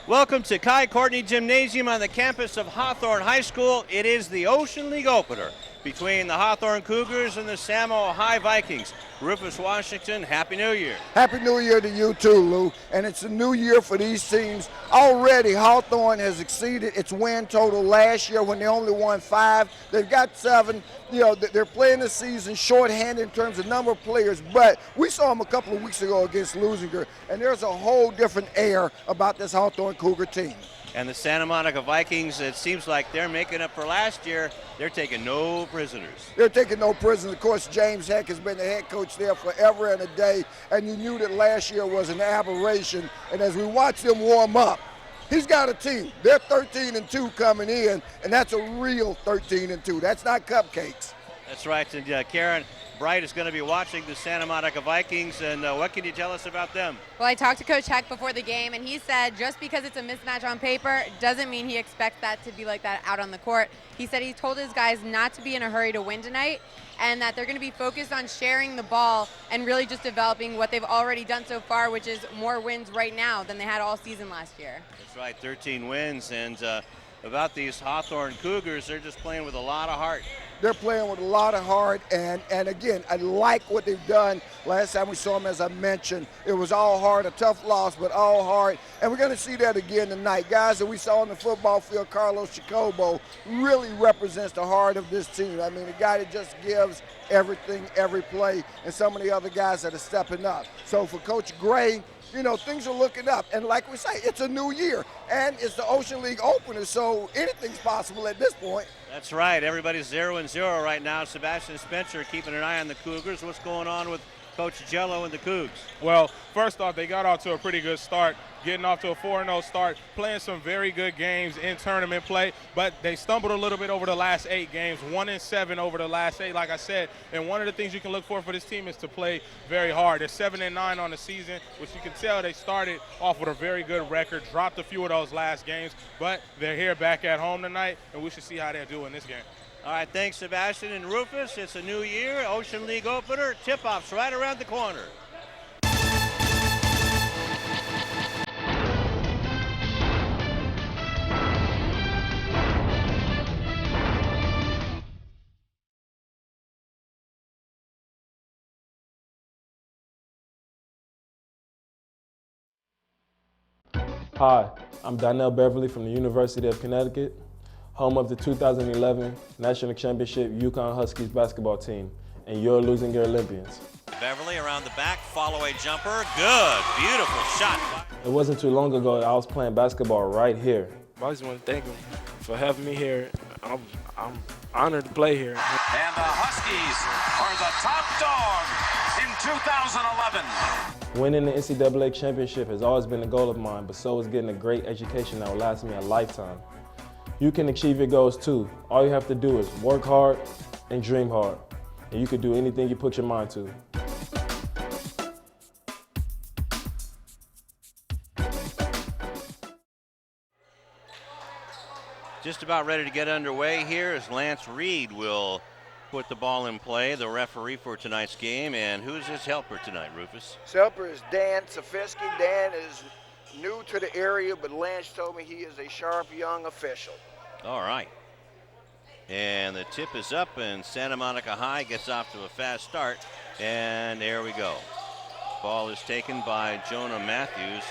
Welcome to Kai Courtney Gymnasium on the campus of Hawthorne High School. It is the Ocean League opener between the Hawthorne Cougars and the Samoa High Vikings. Rufus Washington, Happy New Year. Happy New Year to you too, Lou. And it's a new year for these teams. Already, Hawthorne has exceeded its win total last year when they only won 5. They've got 7. They're playing the season shorthanded in terms of number of players, but we saw them a couple of weeks ago against Lusinger, and there's a whole different air about this Hawthorne Cougar team. And the Santa Monica Vikings, it seems like they're making up for last year. They're taking no prisoners. They're taking no prisoners. Of course, James Heck has been the head coach there forever and a day, and you knew that last year was an aberration. And as we watch them warm up, he's got a team. They're 13-2 coming in, and that's a real 13-2. That's not cupcakes. That's right. And Karen Bright is going to be watching the Santa Monica Vikings, and what can you tell us about them? Well, I talked to Coach Heck before the game, and he said just because it's a mismatch on paper doesn't mean he expects that to be like that out on the court. He said he told his guys not to be in a hurry to win tonight, and that they're going to be focused on sharing the ball and really just developing what they've already done so far, which is more wins right now than they had all season last year. That's right, 13 wins, and about these Hawthorne Cougars, they're just playing with a lot of heart. They're playing with a lot of heart, and again, I like what they've done. Last time we saw them, as I mentioned, it was all heart, a tough loss, but all heart, and we're going to see that again tonight. Guys that we saw on the football field, Carlos Jacobo, really represents the heart of this team. I mean, a guy that just gives everything, every play, and some of the other guys that are stepping up. So for Coach Gray, things are looking up. And like we say, it's a new year, and it's the Ocean League opener, so anything's possible at this point. That's right. Everybody's 0-0 right now. Sebastian Spencer keeping an eye on the Cougars. What's going on with Coach Jello and the Cougs? Well, first off, they got off to a pretty good start, getting off to a 4-0 start, playing some very good games in tournament play, but they stumbled a little bit over the last 8 games, 1-7 over the last 8, like I said. And one of the things you can look for this team is to play very hard. They're 7-9 on the season, which you can tell they started off with a very good record, dropped a few of those last games, but they're here back at home tonight, and we should see how they do in this game. All right, thanks, Sebastian and Rufus. It's a new year, Ocean League opener. Tip-off's right around the corner. Hi, I'm Donnell Beverly from the University of Connecticut, home of the 2011 National Championship UConn Huskies basketball team, and your Lusinger Olympians. Beverly around the back, follow-away jumper. Good, beautiful shot. It wasn't too long ago I was playing basketball right here. I just want to thank him for having me here. I'm honored to play here. And the Huskies are the top dog in 2011. Winning the NCAA championship has always been a goal of mine, but so is getting a great education that will last me a lifetime. You can achieve your goals too. All you have to do is work hard and dream hard, and you can do anything you put your mind to. Just about ready to get underway here as Lance Reed will put the ball in play, the referee for tonight's game. And who's his helper tonight, Rufus? His helper is Dan Safisky. Dan is new to the area, but Lance told me he is a sharp young official. All right. And the tip is up, and Santa Monica High gets off to a fast start. And there we go. Ball is taken by Jonah Matthews,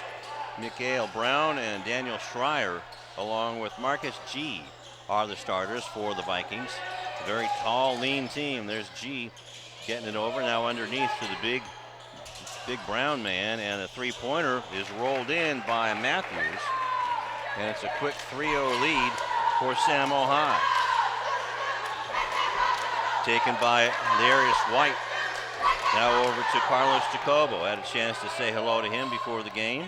Mikael Brown, and Daniel Schreier, along with Marcus G, are the starters for the Vikings. A very tall, lean team. There's G getting it over now underneath to the big Brown man, and a three-pointer is rolled in by Matthews. And it's a quick 3-0 lead for Samo High. Taken by Darius White. Now over to Carlos Jacobo. Had a chance to say hello to him before the game.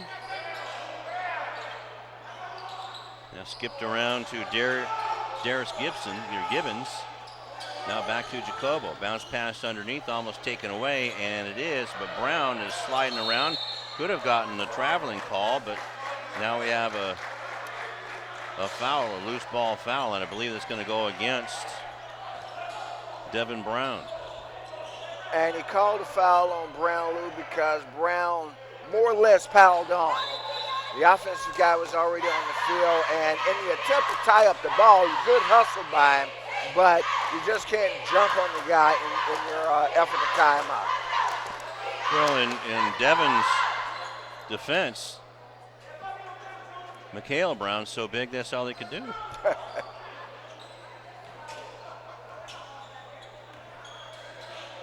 Now skipped around to Darius Gibbons. Now back to Jacobo. Bounce pass underneath, almost taken away, and it is, but Brown is sliding around. Could have gotten a traveling call, but now we have a foul, a loose ball foul, and I believe it's going to go against Devin Brown. And he called a foul on Brown, Lou, because Brown more or less piled on. The offensive guy was already on the field, and in the attempt to tie up the ball, good hustle by him, but you just can't jump on the guy in your effort to tie him out. Well, in Devon's defense, Mikhail Brown's so big that's all he could do.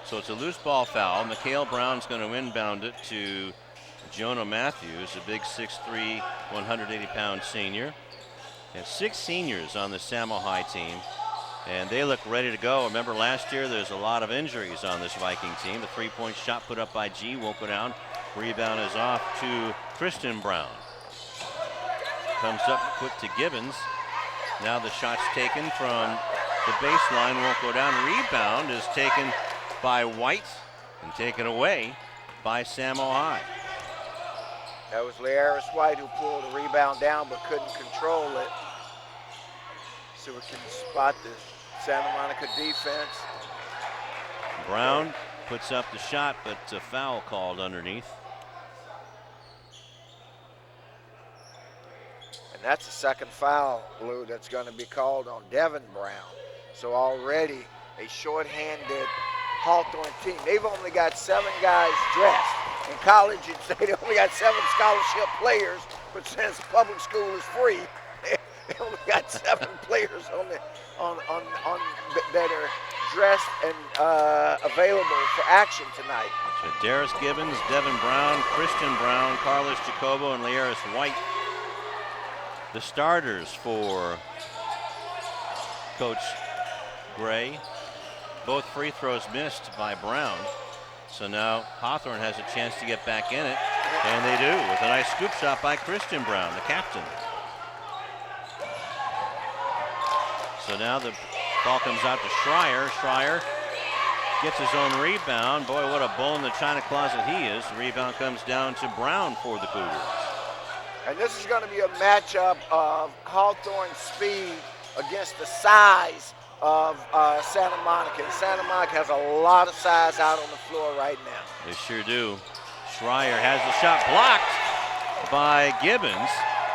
So it's a loose ball foul. Mikhail Brown's going to inbound it to Jonah Matthews, a big 6'3", 180-pound senior. And 6 seniors on the Samo High team, and they look ready to go. Remember last year there's a lot of injuries on this Viking team. The three-point shot put up by G won't go down. Rebound is off to Christian Brown. Comes up quick to Gibbons. Now the shot's taken from the baseline, won't go down. Rebound is taken by White and taken away by Samo High. That was Learis White who pulled the rebound down but couldn't control it. So we can spot the Santa Monica defense. Brown puts up the shot, but a foul called underneath. And that's the second foul, Lou, that's going to be called on Devin Brown. So already a short-handed Hawthorne team. They've only got 7 guys dressed. In college, you'd say they only got 7 scholarship players, but since public school is free, they only got 7 players that are dressed and available for action tonight. So Darius Gibbons, Devin Brown, Christian Brown, Carlos Jacobo, and Learis White, the starters for Coach Gray. Both free throws missed by Brown. So now Hawthorne has a chance to get back in it, and they do with a nice scoop shot by Christian Brown, the captain. So now the ball comes out to Schreier. Schreier gets his own rebound. Boy, what a bull in the china closet he is. The rebound comes down to Brown for the Cougars. And this is going to be a matchup of Hawthorne speed against the size of Santa Monica. And Santa Monica has a lot of size out on the floor right now. They sure do. Schreier has the shot blocked by Gibbons.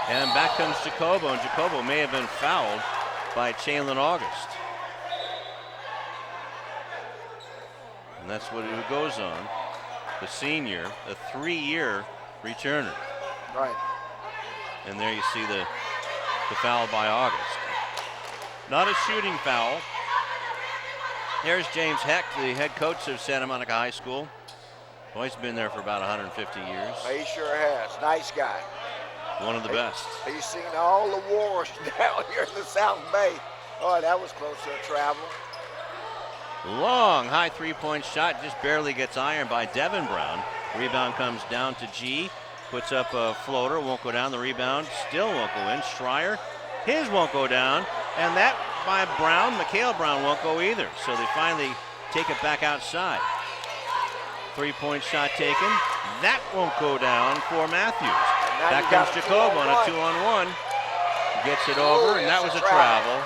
And back comes Jacobo, and Jacobo may have been fouled by Chalin August. And that's what it goes on. The senior, a 3-year returner. Right. And there you see the foul by August. Not a shooting foul. There's James Heck, the head coach of Santa Monica High School. Well, he's been there for about 150 years. He sure has. Nice guy. One of the best. He's seen all the wars down here in the South Bay. Oh, that was close to a travel. Long high three-point shot, just barely gets ironed by Devin Brown. Rebound comes down to G. Puts up a floater, won't go down. The rebound still won't go in. Schreier, his won't go down. And that by Brown, Mikhail Brown won't go either. So they finally take it back outside. Three-point shot taken. That won't go down for Matthews. Back comes Jacob on a 2-on-1. Gets it over, and that was a travel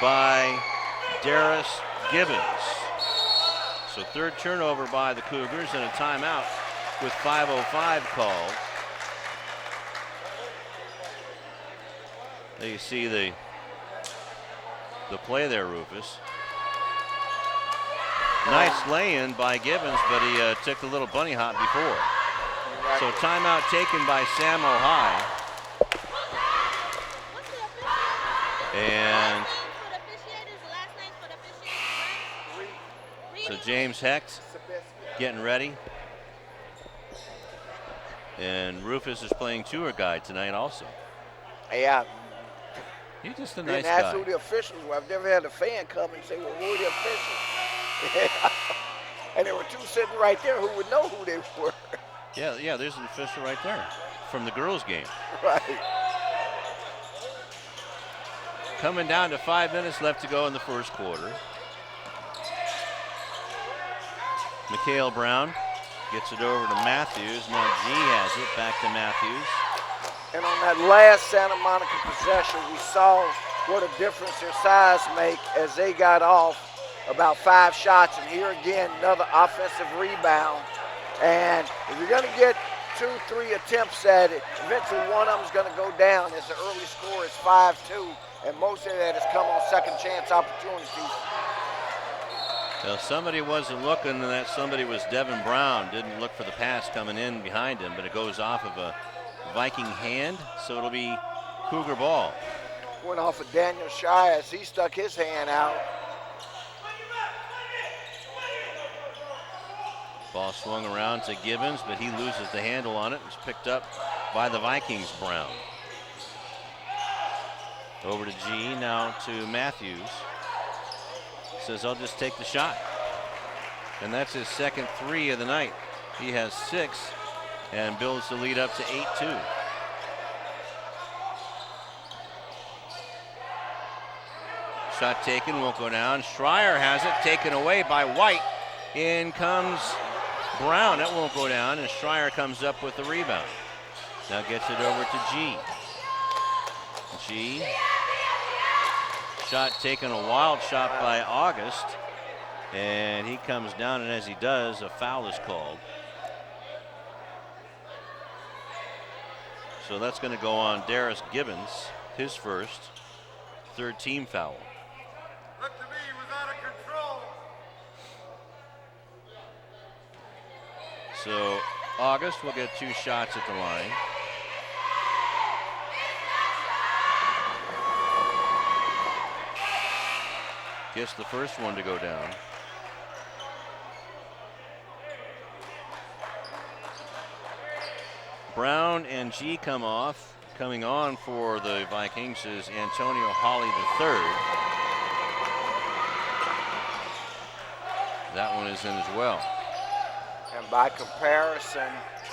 by Darius Gibbons. So third turnover by the Cougars and a timeout with 5:05 called. There you see the play there, Rufus. Nice lay-in by Gibbons, but he took the little bunny hop before. So timeout taken by Samo High. And so James Hecht getting ready. And Rufus is playing tour guide tonight also. Yeah. He's just a nice guy. Ask guy. who the officials were. I've never had a fan come and say, well, who are the officials? And there were 2 sitting right there who would know who they were. Yeah, there's an official right there from the girls' game. Right. Coming down to 5 minutes left to go in the first quarter. Mikhail Brown gets it over to Matthews. Now G has it, back to Matthews. And on that last Santa Monica possession, we saw what a difference their size make as they got off about 5 shots. And here again, another offensive rebound. And if you're going to get 2-3 attempts at it. Eventually one of them is going to go down as the early score is 5-2, and most of that has come on second chance opportunities. Well, somebody wasn't looking, and that somebody was Devin Brown. Didn't look for the pass coming in behind him, but it goes off of a Viking hand, so it'll be Cougar ball. Went off of Daniel Shy as he stuck his hand out. Ball swung around to Gibbons, but he loses the handle on it. It's picked up by the Vikings, Brown. Over to G, now to Matthews. Says, I'll just take the shot. And that's his second 3 of the night. He has 6 and builds the lead up to 8-2. Shot taken, won't go down. Schreier has it, taken away by White. In comes Brown, that won't go down, and Schreier comes up with the rebound. Now gets it over to G. G. Shot taken, a wild shot by August, and he comes down, and as he does, a foul is called. So that's going to go on Darius Gibbons, his first, 3rd team foul. Looked to me he was out of control. So August will get 2 shots at the line. Gets the first one to go down. Brown and G come off. Coming on for the Vikings is Antonio Hawley III. That one is in as well. And by comparison,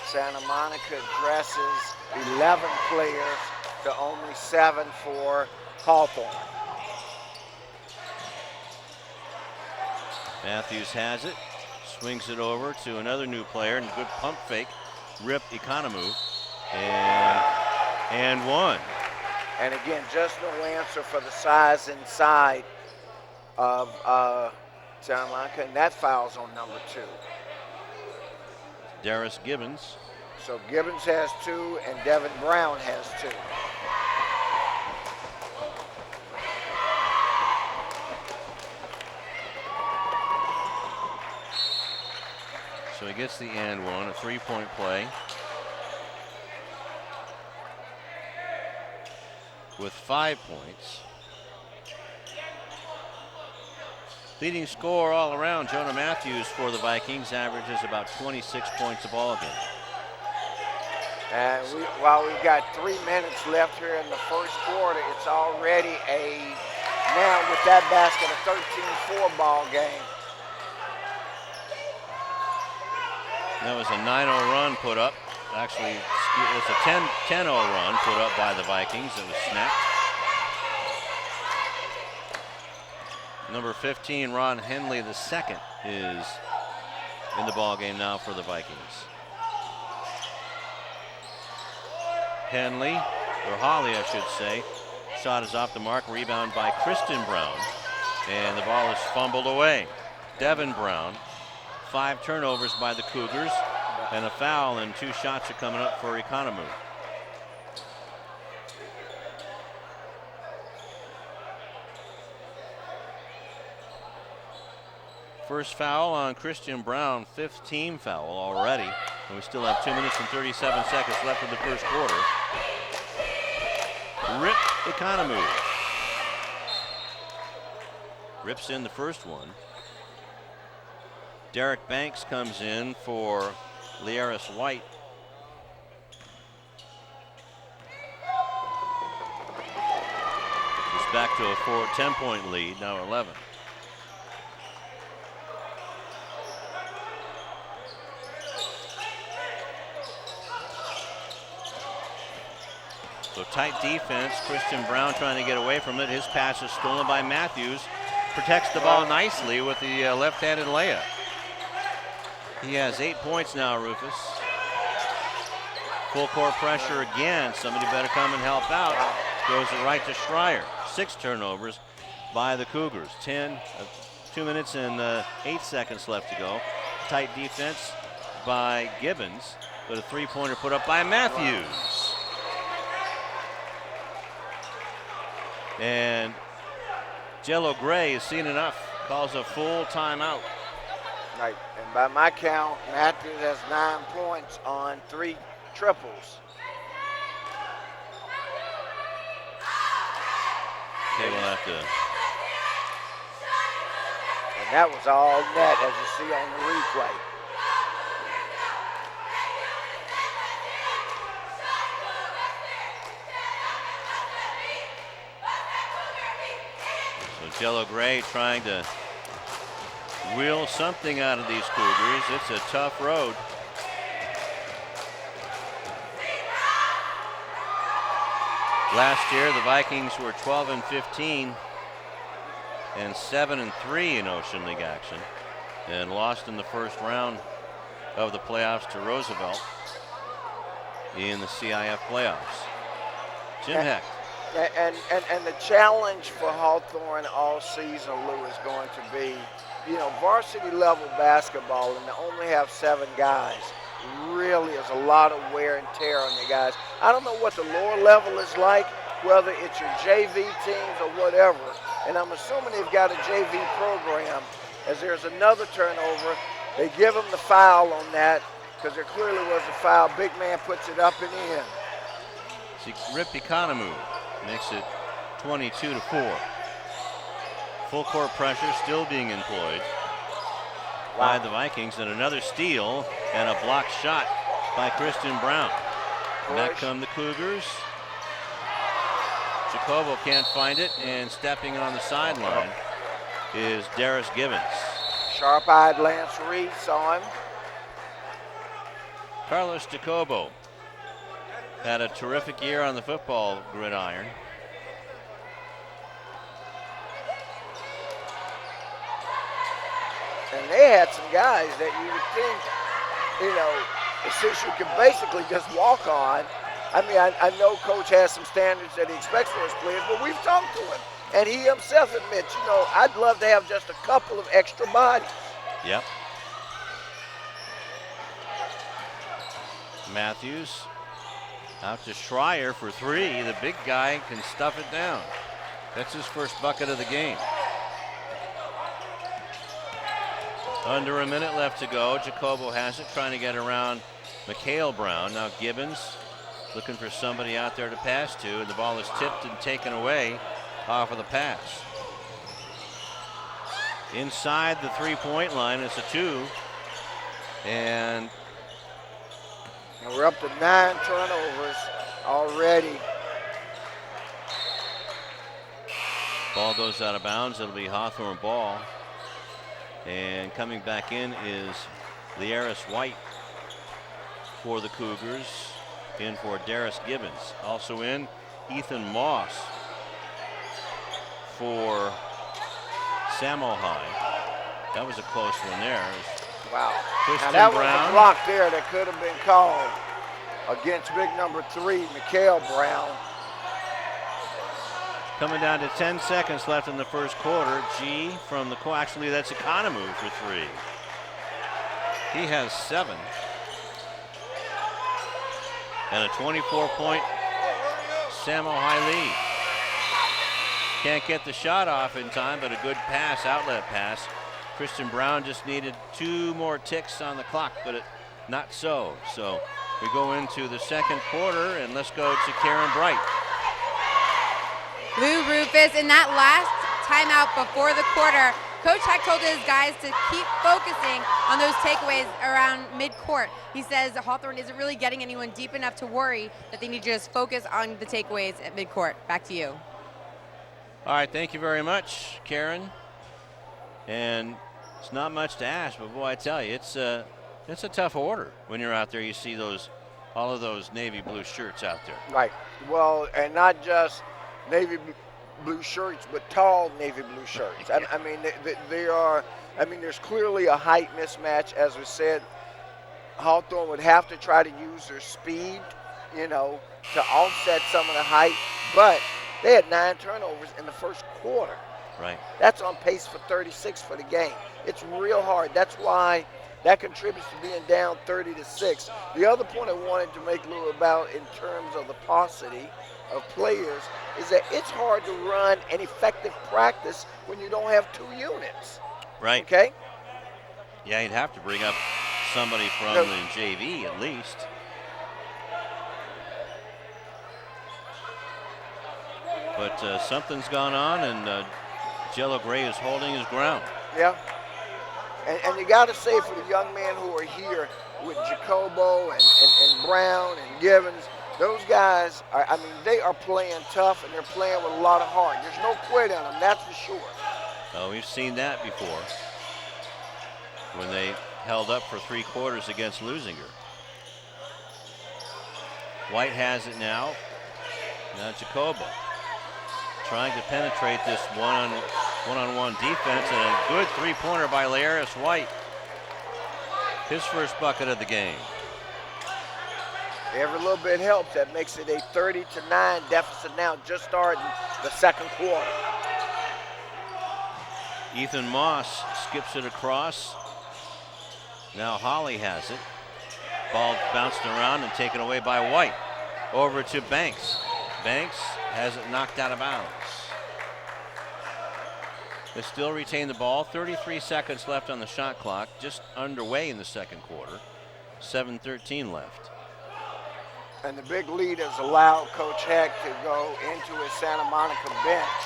Santa Monica dresses 11 players to only 7 for Hawthorne. Matthews has it, swings it over to another new player, and a good pump fake. Rip Economou, and one. And again, just no answer for the size inside of Santa Monica, and that foul's on number 2. Darius Gibbons. So Gibbons has 2, and Devin Brown has 2. So he gets the and one, a 3-point play. With 5 points. Leading scorer all around, Jonah Matthews for the Vikings, averages about 26 points a ball game. And while we've got 3 minutes left here in the first quarter, it's already now with that basket, a 13-4 ball game. That was a 9-0 run put up. Actually, it's a 10-0 run put up by the Vikings. It was snapped. Number 15, Ron Henley II, is in the ball game now for the Vikings. Henley, or Holly, I should say. Shot is off the mark. Rebound by Kristen Brown, and the ball is fumbled away. Devin Brown. 5 turnovers by the Cougars, and a foul, and 2 shots are coming up for Economou. First foul on Christian Brown, 5th team foul already, and we still have 2 minutes and 37 seconds left in the first quarter. Rip Economou. Rips in the first one. Derek Banks comes in for Liaris White. It's back to a 10-point lead, now 11. So tight defense, Christian Brown trying to get away from it. His pass is stolen by Matthews. Protects the ball nicely with the left-handed layup. He has 8 points now, Rufus. Full court pressure again. Somebody better come and help out. Goes it right to Schreier. 6 turnovers by the Cougars. 2 minutes and 8 seconds left to go. Tight defense by Gibbons. but a three-pointer put up by Matthews. And Jello Gray has seen enough, calls a full timeout. Right, and by my count, Matthews has 9 points on 3 triples. Okay, we'll have to. And that was all net, as you see on the replay. So Jello Gray trying to wheel something out of these Cougars. It's a tough road. Last year, the Vikings were 12-15 and 7-3 in Ocean League action, and lost in the first round of the playoffs to Roosevelt in the CIF playoffs. Jim Heck. And the challenge for Hawthorne all season, Lou, is going to be, varsity level basketball, and to only have 7 guys really is a lot of wear and tear on the guys. I don't know what the lower level is like, whether it's your JV teams or whatever, and I'm assuming they've got a JV program. As there's another turnover, they give them the foul on that because there clearly was a foul. Big man puts it up and in. See, Rip Economou makes it 22-4. Full court pressure still being employed by the Vikings, and another steal and a blocked shot by Christian Brown. Back come the Cougars. Jacobo can't find it, and stepping on the sideline is Darius Gibbons. Sharp-eyed Lance Reed saw him. Carlos Jacobo had a terrific year on the football gridiron. And they had some guys that you would think, since you can basically just walk on. I mean, I know Coach has some standards that he expects for his players, but we've talked to him. And he himself admits, I'd love to have just a couple of extra bodies. Yep. Matthews out to Schreier for 3. The big guy can stuff it down. That's his first bucket of the game. Under a minute left to go. Jacobo has it, trying to get around Mikhail Brown. Now Gibbons looking for somebody out there to pass to, and the ball is tipped and taken away off of the pass. Inside the three-point line, it's a 2. And we're up to 9 turnovers already. Ball goes out of bounds. It'll be Hawthorne ball. And coming back in is Learis White for the Cougars. In for Darius Gibbons. Also in, Ethan Moss for Samo High. That was a close one there. Wow. Christian now that Brown. was a block there that could have been called against big number 3, Mikhail Brown. Coming down to 10 seconds left in the first quarter. G from the actually that's Economou for 3. He has 7. And a 24-point Samo High lead. Can't get the shot off in time, but a good pass, outlet pass. Christian Brown just needed 2 more ticks on the clock, but not so. So we go into the second quarter, and let's go to Karen Bright. Lou Rufus, in that last timeout before the quarter, Coach Heck told his guys to keep focusing on those takeaways around midcourt. He says Hawthorne isn't really getting anyone deep enough to worry, that they need to just focus on the takeaways at midcourt. Back to you. All right, thank you very much, Karen. And it's not much to ask, but boy, I tell you, it's a tough order when you're out there. You see all of those navy blue shirts out there. Right. Well, and not just navy blue shirts, but tall navy blue shirts. I mean, they are. I mean, there's clearly a height mismatch, as we said. Hawthorne would have to try to use their speed, to offset some of the height, but they had 9 turnovers in the first quarter. Right. That's on pace for 36 for the game. It's real hard. That's why that contributes to being down 30-6. The other point I wanted to make, Lou, about in terms of the paucity of players is that it's hard to run an effective practice when you don't have 2 units. Right. Okay? Yeah, you'd have to bring up somebody from the JV at least. But something's gone on, and Jello Gray is holding his ground. Yeah. And you got to say for the young men who are here with Jacobo and Brown and Givens, those guys, they are playing tough and they're playing with a lot of heart. There's no quit in them, that's for sure. Oh, we've seen that before when they held up for 3 quarters against Lusinger. White has it now. Now Jacobo trying to penetrate this one-on-one defense, and a good 3-pointer by Laeris White. His first bucket of the game. Every little bit helps. That makes it a 30-9 deficit now, just starting the second quarter. Ethan Moss skips it across. Now Holly has it. Ball bounced around and taken away by White. Over to Banks. Banks has it knocked out of bounds. They still retain the ball. 33 seconds left on the shot clock. Just underway in the second quarter. 7:13 left. And the big lead has allowed Coach Heck to go into his Santa Monica bench.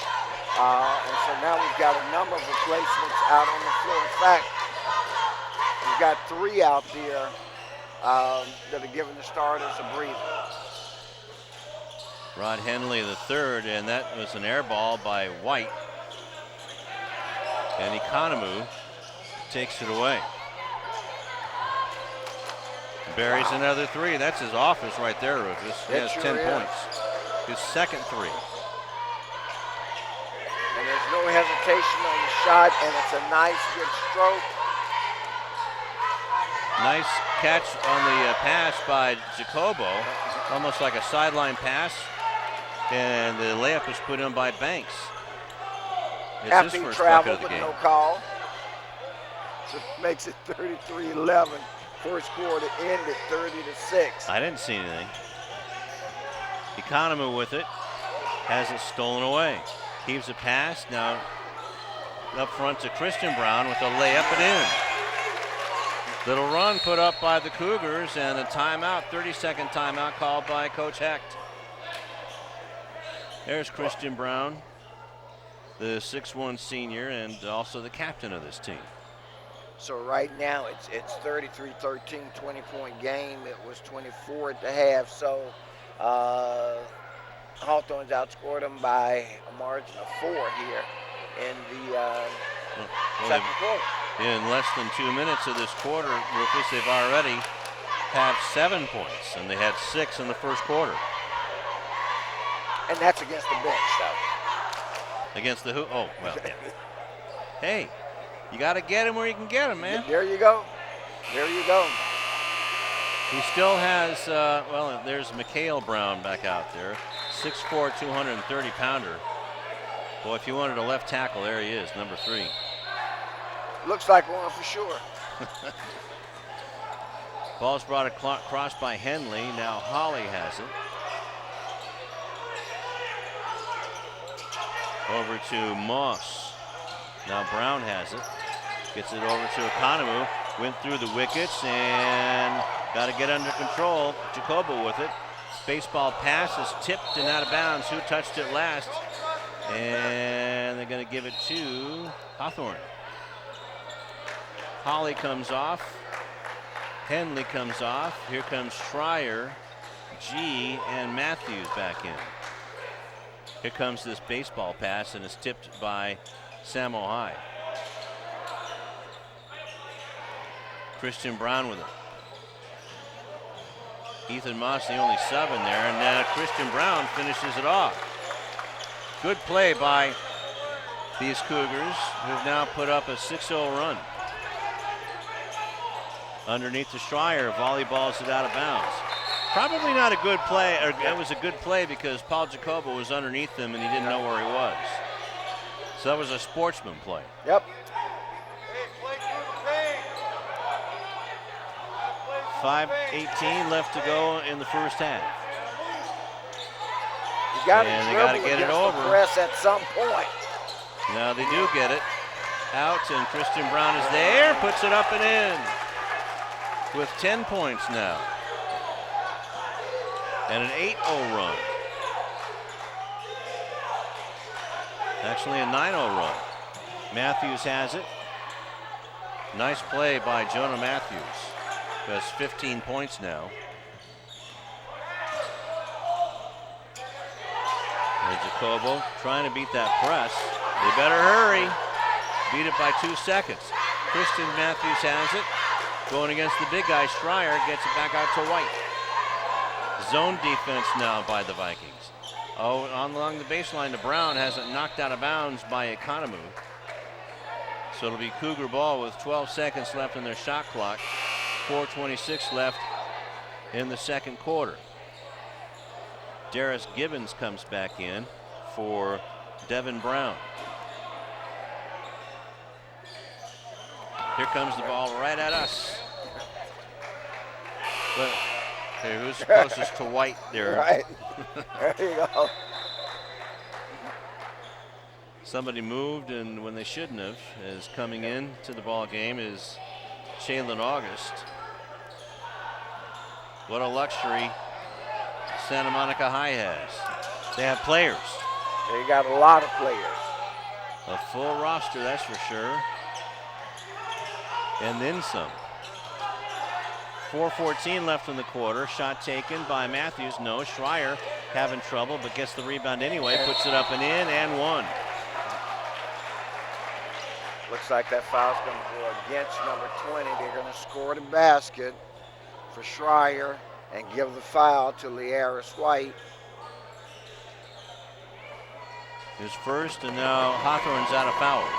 And so now we've got a number of replacements out on the floor. In fact, we've got 3 out there that are giving the starters a breather. Rod Henley the third, and that was an air ball by White. And Economou takes it away. Buries another 3. That's his office right there, Rufus. He has 10 points. His second 3. And there's no hesitation on the shot, and it's a nice, good stroke. Nice catch on the pass by Jacobo, almost like a sideline pass. And the layup was put in by Banks. It's After his he first traveled bucket of the with game. no call. So it makes it 33-11. First quarter ended 30-6. I didn't see anything. Economou with it. Has it stolen away. Heaves a pass. Now up front to Christian Brown with a layup and in. Little run put up by the Cougars, and a timeout, 30-second timeout called by Coach Hecht. There's Christian Brown, the 6'1" senior and also the captain of this team. So right now it's 33-13, 20-point game. It was 24 at the half. So Hawthorne's outscored them by a margin of 4 here in the second quarter. In less than 2 minutes of this quarter, Rufus, they've already have 7 points, and they had 6 in the first quarter. And that's against the bench, though. Against the who? Oh, well, yeah. Hey, you got to get him where you can get him, man. There you go. There you go. He still has, well, there's Mikhail Brown back out there. 6'4", 230-pounder. Boy, if you wanted a left tackle, there he is, number 3. Looks like one for sure. Ball's brought across by Henley. Now Holly has it. Over to Moss. Now Brown has it. Gets it over to Economou. Went through the wickets and got to get under control. Jacobo with it. Baseball pass is tipped and out of bounds. Who touched it last? And they're going to give it to Hawthorne. Holly comes off. Henley comes off. Here comes Schreier, G, and Matthews back in. Here comes this baseball pass, and it's tipped by Samo High. Christian Brown with it. Ethan Moss, the only sub in there, and now Christian Brown finishes it off. Good play by these Cougars, who've now put up a 6-0 run. Underneath the Schreier, volleyballs it out of bounds. Probably not a good play, or it was a good play because Paul Jacobo was underneath him and he didn't know where he was. So that was a sportsman play. Yep. 5:18 left to go in the first half. You got to And they gotta get it over. Press at some point. Now they do get it out, and Christian Brown is there, puts it up and in with 10 points now. And an 8-0 run. Actually a 9-0 run. Matthews has it. Nice play by Jonah Matthews, who has 15 points now. And Jacobo trying to beat that press. They better hurry. Beat it by 2 seconds. Christian Matthews has it. Going against the big guy, Schreier gets it back out to White. Zone defense now by the Vikings. Oh, along the baseline to Brown, has it knocked out of bounds by Economou. So it'll be Cougar ball with 12 seconds left in their shot clock. 4:26 left in the second quarter. Darius Gibbons comes back in for Devin Brown. Here comes the ball right at us. But okay, who's closest to White there? Right. There you go. Somebody moved, and when they shouldn't have, is coming in to the ball game is Shaylin August. What a luxury Santa Monica High has. They have players. They got a lot of players. A full roster, that's for sure. And then some. 4:14 left in the quarter. Shot taken by Matthews. No, Schreier having trouble, but gets the rebound anyway. Puts it up and in, and one. Looks like that foul's going to go against number 20. They're going to score the basket for Schreier and give the foul to Learis White. His first, and now Hawthorne's out of fouls.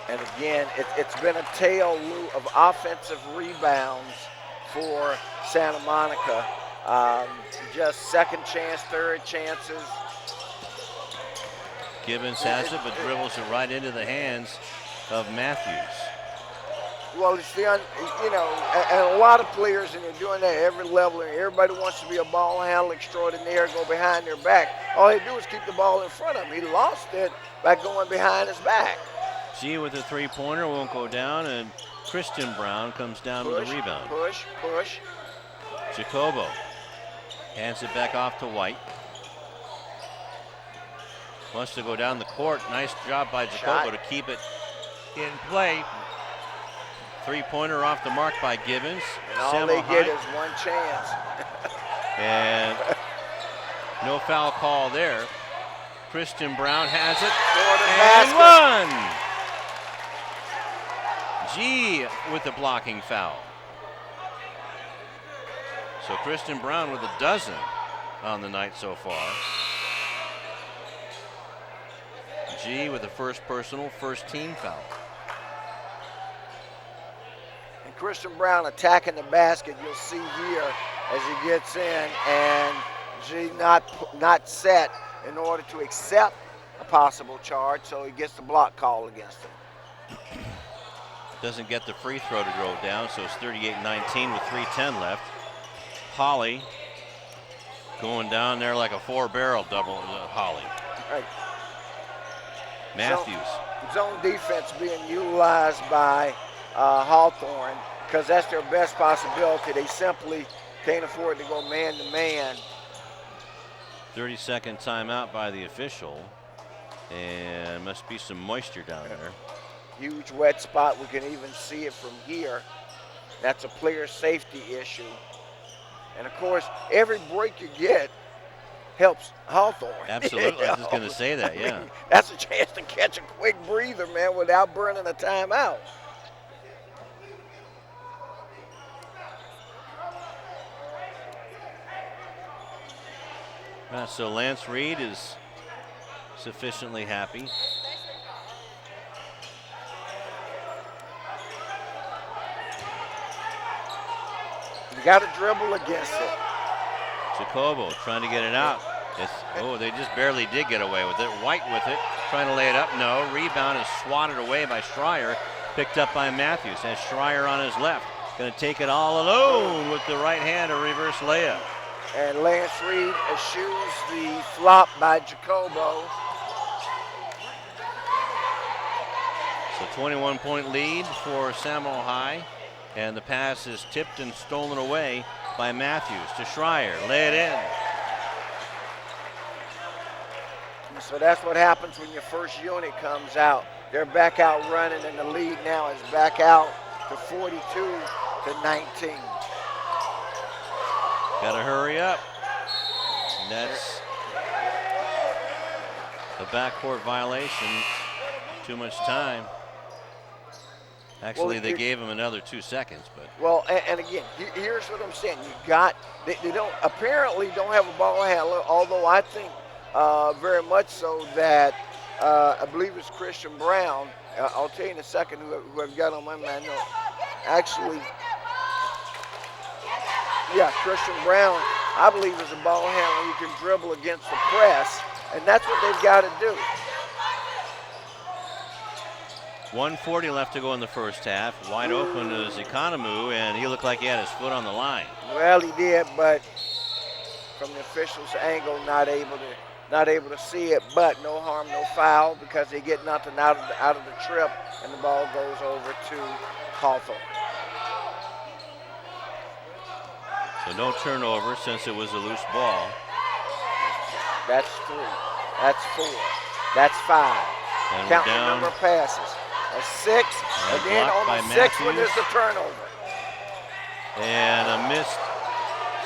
And again, it's been a tail loop of offensive rebounds for Santa Monica. Just second chance, third chances. Gibbons has it, but dribbles it right into the hands of Matthews. Well, it's the, and a lot of players, and they're doing that at every level, and everybody wants to be a ball handler extraordinaire, go behind their back. All they do is keep the ball in front of him. He lost it by going behind his back. G with a three-pointer won't go down, and Christian Brown comes down with the rebound. Push. Jacobo hands it back off to White. Wants to go down the court. Nice job by Jacobo to keep it in play. Three-pointer off the mark by Gibbons. And all they get is one chance. And no foul call there. Christian Brown has it. And one. G with the blocking foul. So Christian Brown with a dozen on the night so far. G with the first personal, first team foul. And Christian Brown attacking the basket, you'll see here as he gets in, and G not set in order to accept a possible charge, so he gets the block call against him. Doesn't get the free throw to go down, so it's 38-19 with 3:10 left. Holly going down there like a four-barrel double, Holly. Right. Matthews. Zone defense being utilized by Hawthorne because that's their best possibility. They simply can't afford to go man-to-man. 30-second timeout by the official, and must be some moisture down there. Huge wet spot. We can even see it from here. That's a player safety issue. And of course, every break you get helps Hawthorne. Absolutely, I was just going to say that, yeah. That's a chance to catch a quick breather, man, without burning a timeout. So Lance Reed is sufficiently happy. You got to dribble against it. Jacobo trying to get it out. They just barely did get away with it. White with it, trying to lay it up. No, rebound is swatted away by Schreier, picked up by Matthews. Has Schreier on his left. Going to take it all alone with the right hand, a reverse layup. And Lance Reed eschews the flop by Jacobo. So 21-point lead for Samuel High. And the pass is tipped and stolen away by Matthews to Schreier. Lay it in. So that's what happens when your first unit comes out. They're back out running, and the lead now is back out to 42 to 19. Got to hurry up. And that's a backcourt violation. Too much time. Actually, they gave him another 2 seconds, but. Well, and again, here's what I'm saying. They don't apparently don't have a ball handler, although I think very much so that I believe it's Christian Brown. I'll tell you in a second who I've got on my mind. No, actually, yeah, Christian Brown, I believe, is a ball handler who can dribble against the press, and that's what they've got to do. 1:40 left to go in the first half. Wide open is Economou, and he looked like he had his foot on the line. Well, he did, but from the official's angle, not able to see it. But no harm, no foul, because they get nothing out of the trip, and the ball goes over to Hawthorne. So no turnover since it was a loose ball. That's 3. That's 4. That's 5. And Count we're the down. number of passes. That's 6. And then blocked on by the 6th one Matthews. is the turnover. And a missed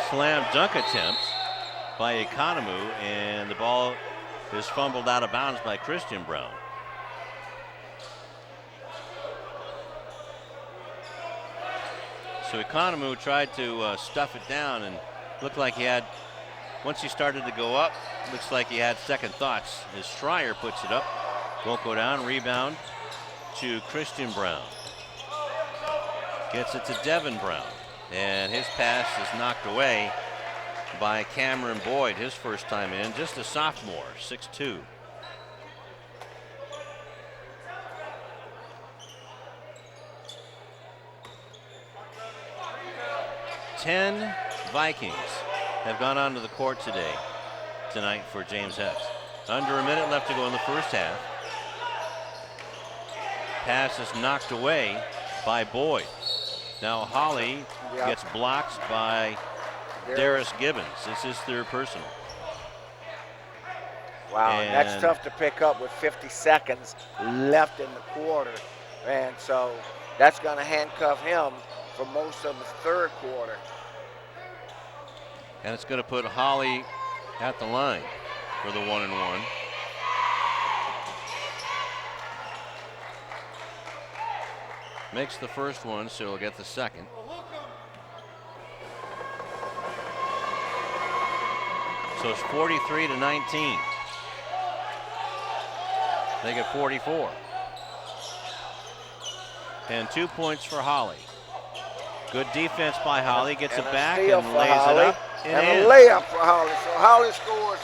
slam dunk attempt by Economou, and the ball is fumbled out of bounds by Christian Brown. So Economou tried to stuff it down and looked like he had, once he started to go up, looks like he had second thoughts as Schreier puts it up. Won't go down, rebound to Christian Brown. Gets it to Devin Brown, and his pass is knocked away by Cameron Boyd, his first time in, just a sophomore, 6'2". Ten Vikings have gone onto the court tonight for James Epps. Under a minute left to go in the first half. Pass is knocked away by Boyd. Now Holly gets blocked by Darius Gibbons. This is their personal. Wow, and that's tough to pick up with 50 seconds left in the quarter. And so that's going to handcuff him for most of the third quarter. And it's going to put Holly at the line for the 1-and-1. Makes the first one, so he'll get the second. So it's 43 to 19. They get 44. And 2 points for Holly. Good defense by Holly, gets it back and lays it up. And a layup for Holly. So Holly scores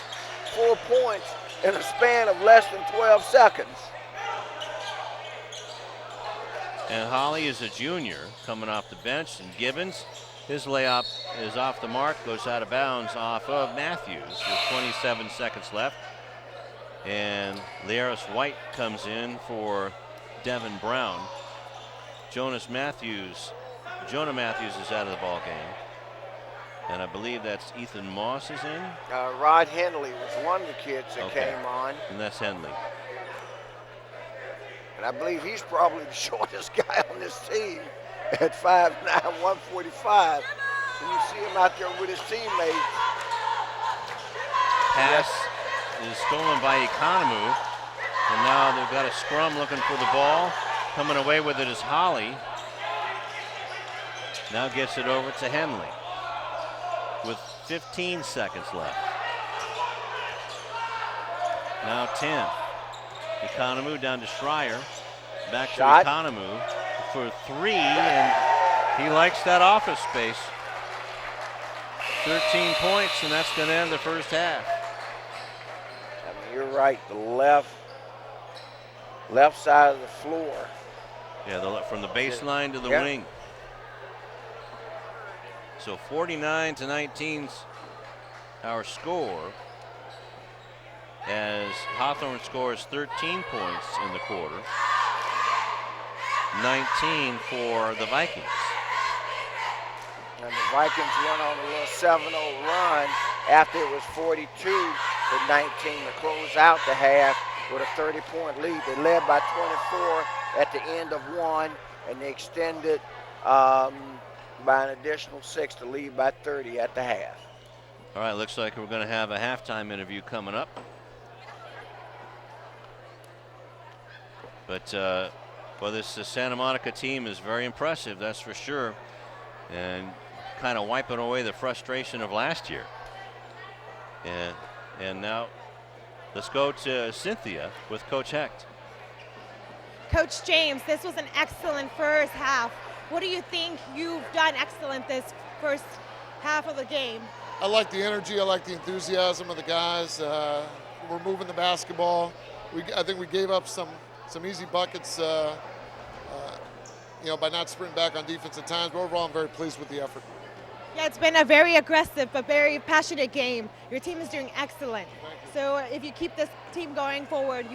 4 points in a span of less than 12 seconds. And Holly is a junior coming off the bench, and Gibbons, his layup is off the mark, goes out of bounds off of Matthews with 27 seconds left. And Learis White comes in for Devin Brown. Jonah Matthews is out of the ball game. And I believe that's Ethan Moss is in. Rod Henley was one of the kids that came on. And that's Henley. And I believe he's probably the shortest guy on this team at 5'9", 145. And you see him out there with his teammates. Pass is stolen by Economou. And now they've got a scrum looking for the ball. Coming away with it is Holly. Now gets it over to Henley with 15 seconds left. Now 10. Economou down to Schreier. Back to Economou for 3, and he likes that office space. 13 points, and that's going to end the first half. I mean, you're right. The left side of the floor. Yeah, from the baseline to the wing. So 49-19's our score, as Hawthorne scores 13 points in the quarter, 19 for the Vikings. And the Vikings went on a little 7-0 run after it was 42-19 to close out the half with a 30-point lead. They led by 24 at the end of one, and they extended by an additional 6 to lead by 30 at the half. All right, looks like we're going to have a halftime interview coming up. But well, this Santa Monica team is very impressive, that's for sure, and kind of wiping away the frustration of last year. And now let's go to Cynthia with Coach Hecht. Coach James, this was an excellent first half. What do you think you've done excellent this first half of the game? I like the energy. I like the enthusiasm of the guys. We're moving the basketball. I think we gave up some easy buckets, by not sprinting back on defense at times. But overall, I'm very pleased with the effort. Yeah, it's been a very aggressive but very passionate game. Your team is doing excellent. So if you keep this team going forward,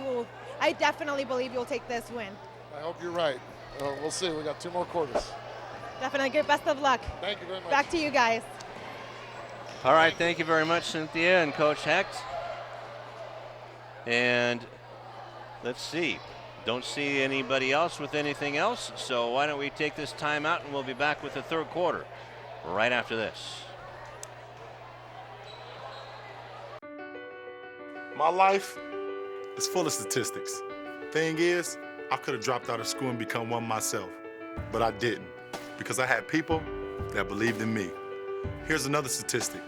I definitely believe you'll take this win. I hope you're right. We'll see. We got 2 more quarters. Definitely. Good. Best of luck. Thank you very much. Back to you guys. All right, thank you very much, Cynthia and Coach Hecht. And let's see. Don't see anybody else with anything else, so why don't we take this time out and we'll be back with the third quarter right after this. My life is full of statistics. Thing is, I could have dropped out of school and become one myself, but I didn't because I had people that believed in me. Here's another statistic.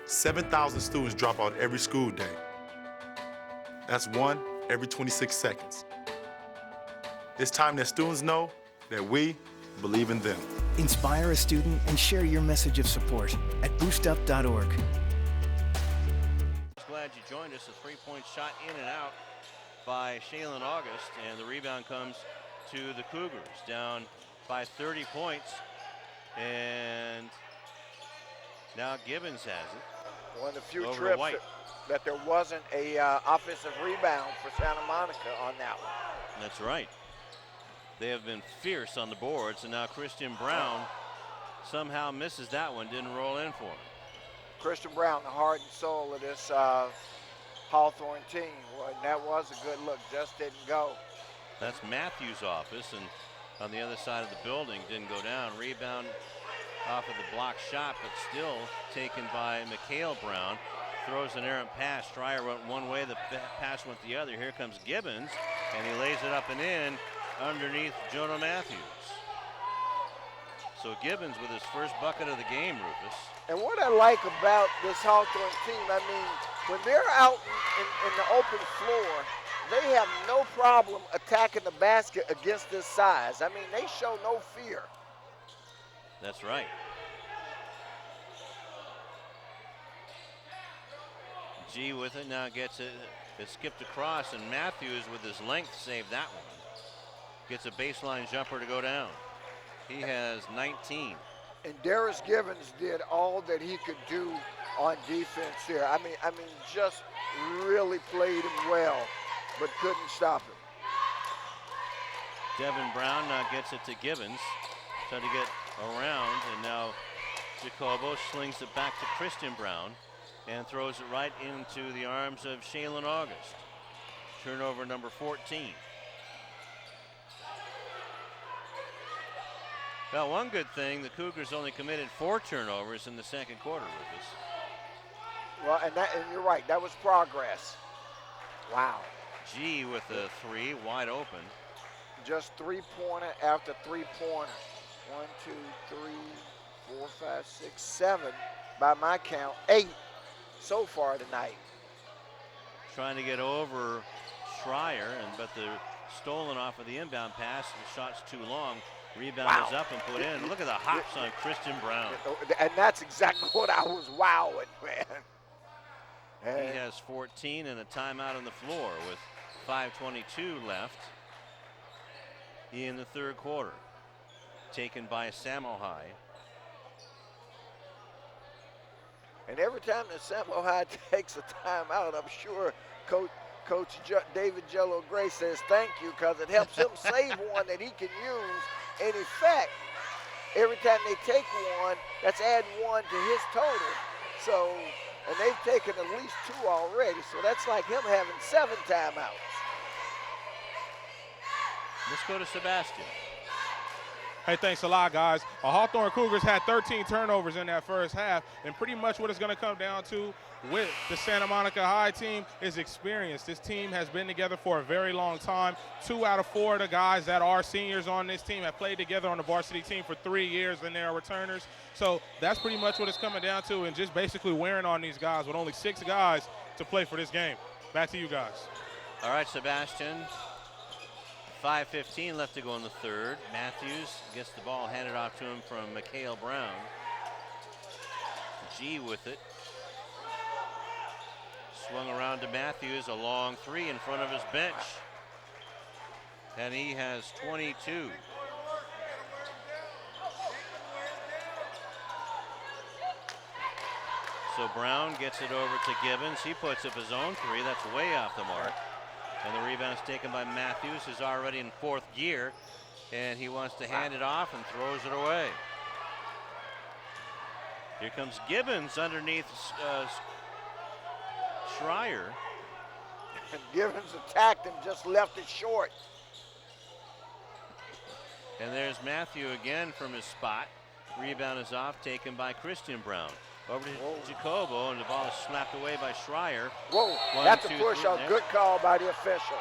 7,000 students drop out every school day. That's 1 every 26 seconds. It's time that students know that we believe in them. Inspire a student and share your message of support at boostup.org. Glad you joined us. A three-point shot in and out by Shaylin August, and the rebound comes to the Cougars, down by 30 points, and now Gibbons has it. One of the few over trips White. that there wasn't a offensive rebound for Santa Monica on that one. That's right. They have been fierce on the boards, and now Christian Brown somehow misses that one, didn't roll in for him. Christian Brown, the heart and soul of this Hawthorne team. Well, that was a good look, just didn't go. That's Matthews' office, and on the other side of the building, didn't go down. Rebound off of the block shot, but still taken by Mikhail Brown. Throws an errant pass. Stryer went one way, the pass went the other. Here comes Gibbons, and he lays it up and in underneath Jonah Matthews. So Gibbons with his first bucket of the game, Rufus. And what I like about this Hawthorne team, I mean, when they're out in the open floor, they have no problem attacking the basket against this size. I mean, they show no fear. That's right. G with it, now gets it. It skipped across, and Matthews with his length saved that one. Gets a baseline jumper to go down. He has 19. And Darius Gibbons did all that he could do on defense here. I mean, just really played him well, but couldn't stop him. Devin Brown now gets it to Gibbons. Trying to get around, and now Jacobo slings it back to Christian Brown and throws it right into the arms of Shaylin August. Turnover number 14. Well, one good thing, the Cougars only committed 4 turnovers in the second quarter, Rufus. Well, and you're right, that was progress. Wow. G with a 3, wide open. Just three-pointer after three-pointer. 1, 2, 3, 4, 5, 6, 7, by my count, 8 so far tonight. Trying to get over Stryer, but they're stolen off of the inbound pass. The shot's too long. Rebound is up and put in. Look at the hops on Christian Brown. And that's exactly what I was wowing, man. He has 14 and a timeout on the floor with 5:22 left in the third quarter. Taken by Samohai. And every time that Sambo High takes a timeout, I'm sure Coach David Jello Gray says thank you, because it helps him save one that he can use. In effect, every time they take one, that's adding one to his total. So, and they've taken at least 2 already, so that's like him having 7 timeouts. Let's go to Sebastian. Hey, thanks a lot, guys. Hawthorne Cougars had 13 turnovers in that first half, and pretty much what it's going to come down to with the Santa Monica High team is experience. This team has been together for a very long time. 2 out of 4 of the guys that are seniors on this team have played together on the varsity team for 3 years, and they are returners. So that's pretty much what it's coming down to, and just basically wearing on these guys with only 6 guys to play for this game. Back to you guys. All right, Sebastian. 5:15 left to go in the third. Matthews gets the ball handed off to him from Mikhail Brown. G with it. Swung around to Matthews, a long 3 in front of his bench. And he has 22. So Brown gets it over to Gibbons. He puts up his own 3. That's way off the mark. And the rebound is taken by Matthews, who's already in 4th gear. And he wants to hand it off and throws it away. Here comes Gibbons underneath Schreier. And Gibbons attacked him, just left it short. And there's Matthew again from his spot. Rebound is off, taken by Christian Brown. Over to Jacobo, and the ball is slapped away by Schreier. Whoa, that's a push off. Good call by the official.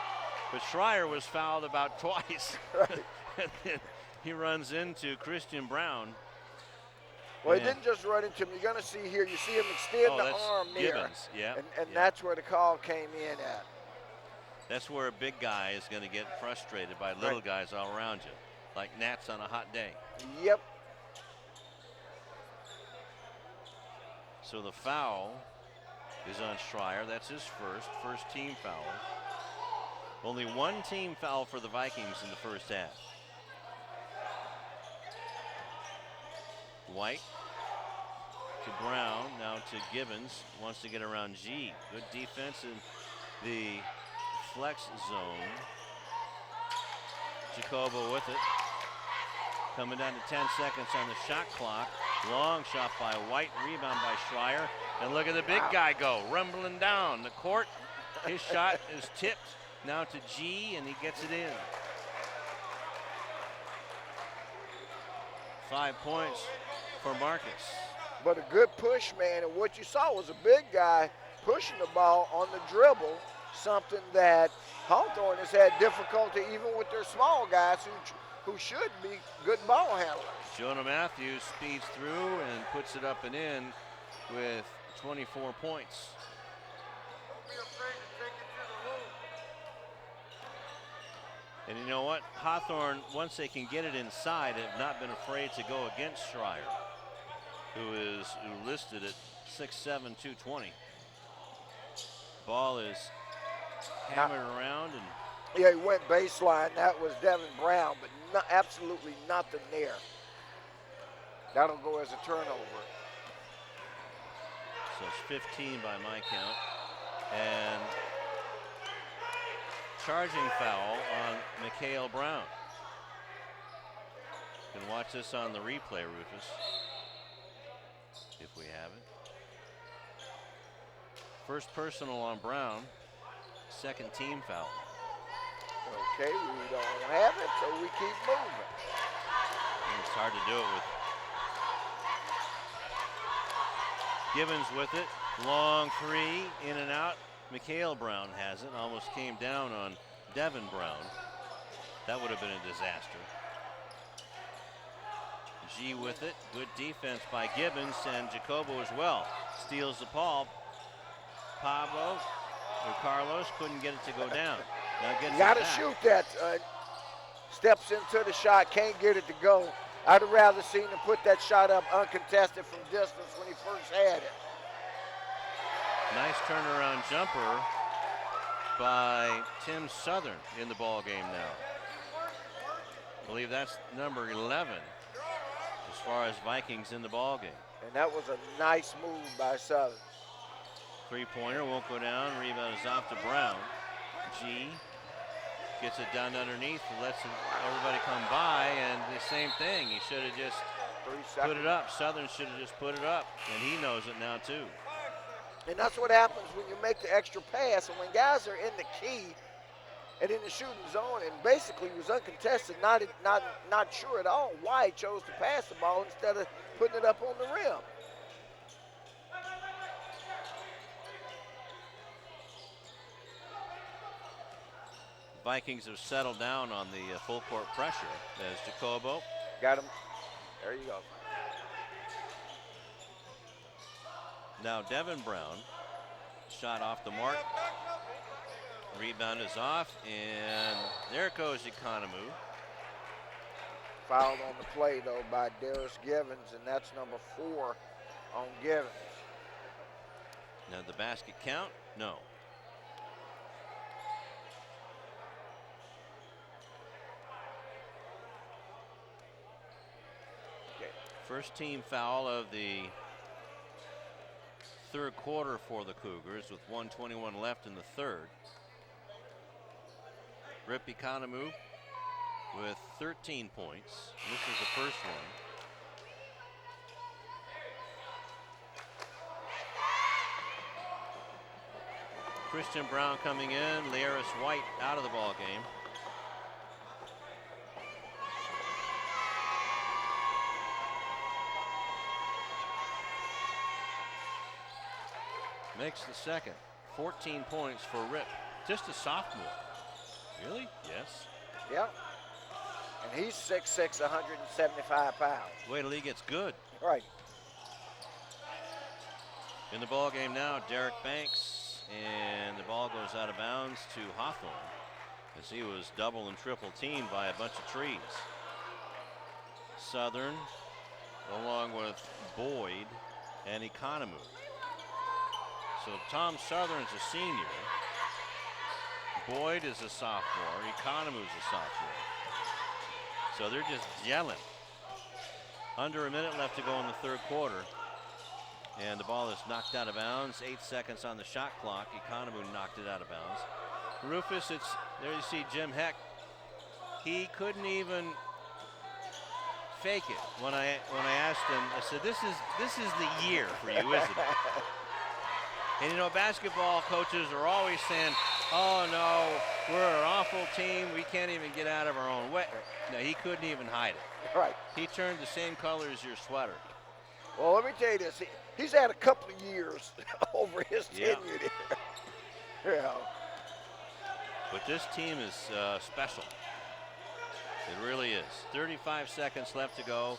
But Schreier was fouled about twice. Right. And then he runs into Christian Brown. Well, he didn't just run into him. You're going to see here, you see him extend the arm there. Gibbons, yeah. And that's where the call came in at. That's where a big guy is going to get frustrated by little guys all around you, like gnats on a hot day. Yep. So the foul is on Schreier. That's his first team foul. Only 1 team foul for the Vikings in the first half. White to Brown, now to Gibbons, wants to get around G. Good defense in the flex zone. Jacobo with it. Coming down to 10 seconds on the shot clock. Long shot by White, rebound by Schreier. And look at the big guy go, rumbling down the court. His shot is tipped now to G, and he gets it in. 5 points for Marcus. But a good push, man, and what you saw was a big guy pushing the ball on the dribble, something that Hawthorne has had difficulty even with their small guys who should be good ball handlers. Jonah Matthews speeds through and puts it up and in with 24 points. Don't be afraid to take it to the room. And you know what? Hawthorne, once they can get it inside, have not been afraid to go against Schreier, who listed at 6'7", 220. Ball is hammered around, and yeah, he went baseline. That was Devin Brown, but absolutely nothing there. That'll go as a turnover. So it's 15 by my count. And charging foul on Mikhail Brown. You can watch this on the replay, Rufus, if we have it. First personal on Brown, second team foul. Okay, we don't have it, so we keep moving. And it's hard to do it with Gibbons with it. Long 3, in and out. Mikhail Brown has it. Almost came down on Devin Brown. That would have been a disaster. G with it. Good defense by Gibbons, and Jacobo as well. Steals the ball. Pablo or Carlos couldn't get it to go down. Now gets you got to it back. shoot that. Steps into the shot, can't get it to go. I'd have rather seen him put that shot up uncontested from distance when he first had it. Nice turnaround jumper by Tim Southern in the ball game now. I believe that's number 11 as far as Vikings in the ball game. And that was a nice move by Southern. Three-pointer won't go down. Rebound is off to Brown. G gets it down underneath, lets everybody come by, and the same thing. He should have just put it up. Southern should have just put it up, and he knows it now too. And that's what happens when you make the extra pass, and when guys are in the key and in the shooting zone, and basically he was uncontested, not sure at all why he chose to pass the ball instead of putting it up on the rim. Vikings have settled down on the full court pressure as Jacobo. Got him. There you go. Now Devin Brown. Shot off the mark. Rebound is off, and there goes Economou. Fouled on the play, though, by Darius Givens, and that's number 4 on Givens. Now the basket count? No. First team foul of the third quarter for the Cougars with 1:21 left in the third. Rip Economou with 13 points. This is the first one. Christian Brown coming in, Learis White out of the ball game. Makes the second. 14 points for Rip. Just a sophomore. Really? Yes. Yep. And he's 6'6", 175 pounds. Wait till he gets good. Right. In the ball game now, Derek Banks, and the ball goes out of bounds to Hawthorne as he was double and triple teamed by a bunch of trees. Southern, along with Boyd and Economou. So Tom Southern's a senior. Boyd is a sophomore. Economou's a sophomore. So they're just gelling. Under a minute left to go in the third quarter. And the ball is knocked out of bounds. 8 seconds on the shot clock. Economou knocked it out of bounds. Rufus, there you see Jim Heck. He couldn't even fake it. When I asked him, I said, this is the year for you, isn't it? And you know, basketball coaches are always saying, oh no, we're an awful team. We can't even get out of our own way. No, he couldn't even hide it. Right. He turned the same color as your sweater. Well, let me tell you this. He's had a couple of years over his tenure there. Yeah. But this team is special. It really is. 35 seconds left to go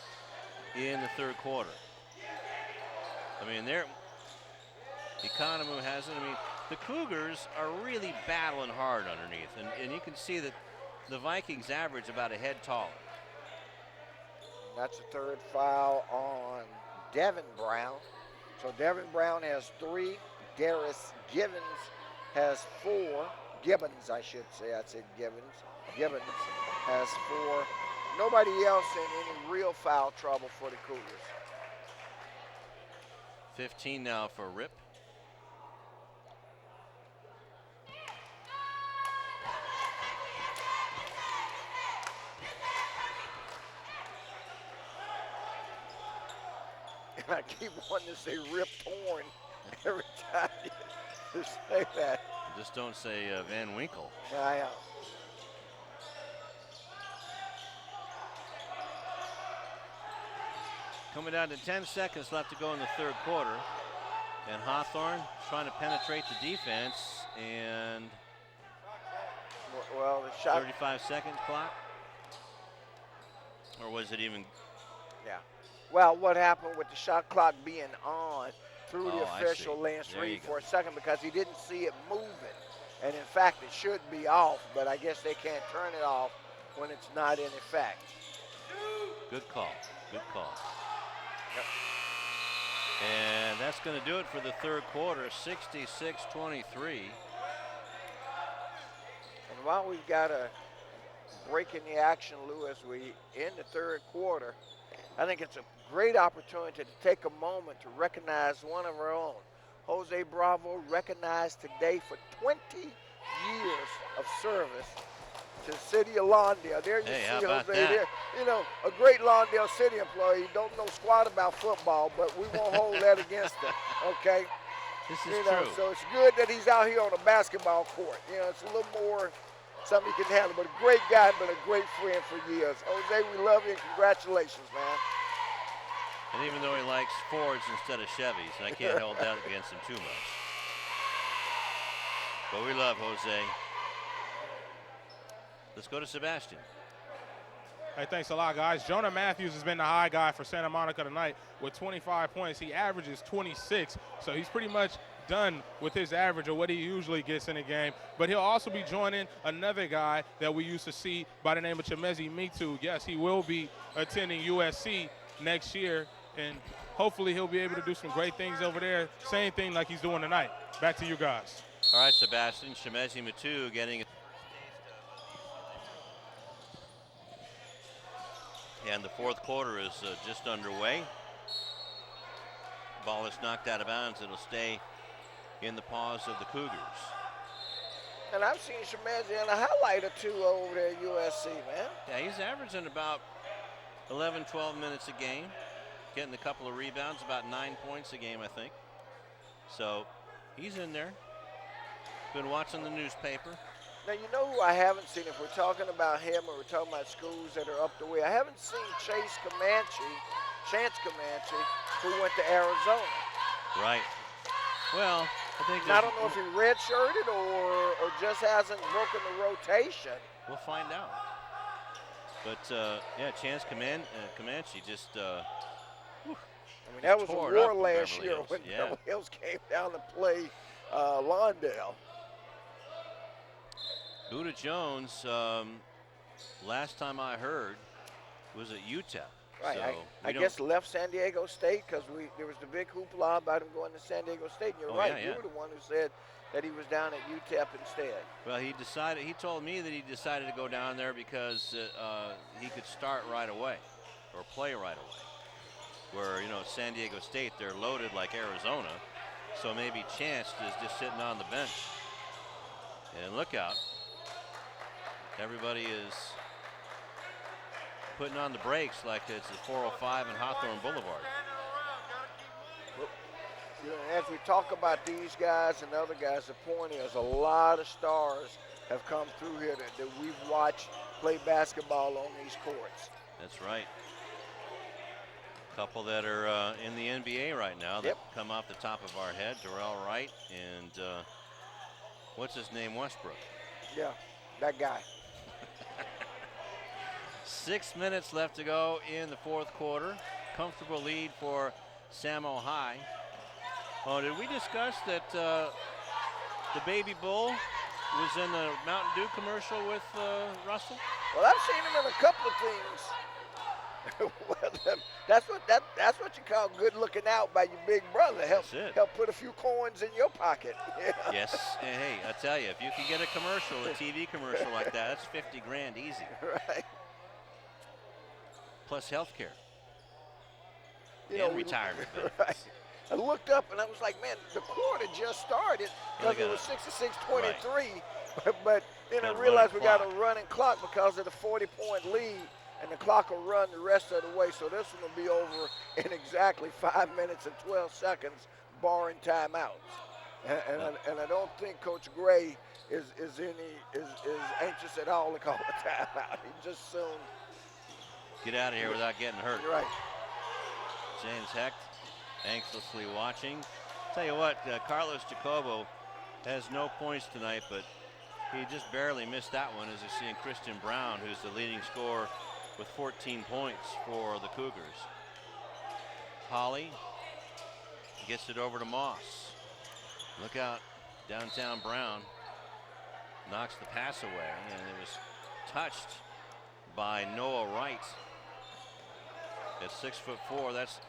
in the third quarter. I mean, Economou hasn't. I mean, the Cougars are really battling hard underneath, and you can see that the Vikings average about a head taller. That's the third foul on Devin Brown. So Devin Brown has 3. Darius Givens has 4. Gibbons, I should say. I said Givens. Gibbons has 4. Nobody else in any real foul trouble for the Cougars. 15 now for Rip. And I keep wanting to say Rip Torn every time you say that. Just don't say Van Winkle. I am. Coming down to 10 seconds left to go in the third quarter. And Hawthorne trying to penetrate the defense, and well, the shot. 35 seconds clock. Or was it even? Yeah. Well, what happened with the shot clock being on through the official Lance Reed for a second because he didn't see it moving. And in fact, it should be off, but I guess they can't turn it off when it's not in effect. Good call. Good call. Yep. And that's going to do it for the third quarter, 66-23. And while we've got a break in the action, Lewis, we in the third quarter, I think it's a great opportunity to take a moment to recognize one of our own. Jose Bravo recognized today for 20 years of service to the city of Lawndale. There you Hey, see how about Jose that? there. You know, a great Lawndale City employee. Don't know squat about football, but we won't hold that against him, okay? This is You know, true. so it's good that he's out here on a basketball court. You know, it's a little more something he can handle, but a great guy and been a great friend for years. Jose, we love you and congratulations, man. And even though he likes Fords instead of Chevys, I can't hold that against him too much. But we love Jose. Let's go to Sebastian. Hey, thanks a lot, guys. Jonah Matthews has been the high guy for Santa Monica tonight with 25 points. He averages 26, so he's pretty much done with his average of what he usually gets in a game. But he'll also be joining another guy that we used to see by the name of Chimezi Mitu. Yes, he will be attending USC next year, and hopefully he'll be able to do some great things over there. Same thing like he's doing tonight. Back to you guys. All right, Sebastian. Chimezi Mitu getting it. And the fourth quarter is just underway. Ball is knocked out of bounds. It'll stay in the paws of the Cougars. And I've seen Chimezi in a highlight or two over there at USC, man. Yeah, he's averaging about 11, 12 minutes a game. Getting a couple of rebounds, about 9 points a game, I think. So he's in there. Been watching the newspaper. Now, you know who I haven't seen, if we're talking about him or we're talking about schools that are up the way, I haven't seen Chance Comanche, who went to Arizona. Right. Well, I think I don't know if he redshirted or just hasn't broken the rotation. We'll find out. But, yeah, Chance Comanche just, I mean, that was a tore it up war in last Beverly year Hills. when Yeah. Beverly Hills came down to play Lawndale. Buda Jones, last time I heard, was at UTEP. Right, So I guess left San Diego State because there was the big hoopla about him going to San Diego State. And you're right, yeah. you were the one who said that he was down at UTEP instead. Well, he told me that he decided to go down there because he could start right away or play right away. Where, you know, San Diego State, they're loaded like Arizona. So maybe Chance is just sitting on the bench. And look out. Everybody is putting on the brakes like it's the 405 and Hawthorne Boulevard. You know, as we talk about these guys and other guys, the point is a lot of stars have come through here that we've watched play basketball on these courts. That's right. A couple that are in the NBA right now that come off the top of our head. Darrell Wright and what's his name, Westbrook. Yeah, that guy. 6 minutes left to go in the fourth quarter. Comfortable lead for Samo High. Oh, did we discuss that the Baby Bull was in the Mountain Dew commercial with Russell? Well, I've seen him in a couple of things. That's what you call good looking out by your big brother. Help put a few coins in your pocket. Yeah. Yes. And hey, I tell you, if you can get a commercial, a TV commercial like that, that's 50 grand easy. Right. Plus health care. You and know, retirement benefits. Right. I looked up and I was like, man, the quarter just started because it was 66-23. Right. But then I realized we got a running clock because of the 40-point lead, and the clock will run the rest of the way. So this one will be over in exactly 5 minutes and 12 seconds, barring timeouts. And I don't think Coach Gray is anxious at all to call a timeout. He just soon get out of here without getting hurt. Right. James Hecht anxiously watching. Tell you what, Carlos Jacobo has no points tonight, but he just barely missed that one, as you're seeing Christian Brown, who's the leading scorer with 14 points for the Cougars. Holly gets it over to Moss. Look out, downtown Brown knocks the pass away, and it was touched by Noah Wright. At 6'4", that's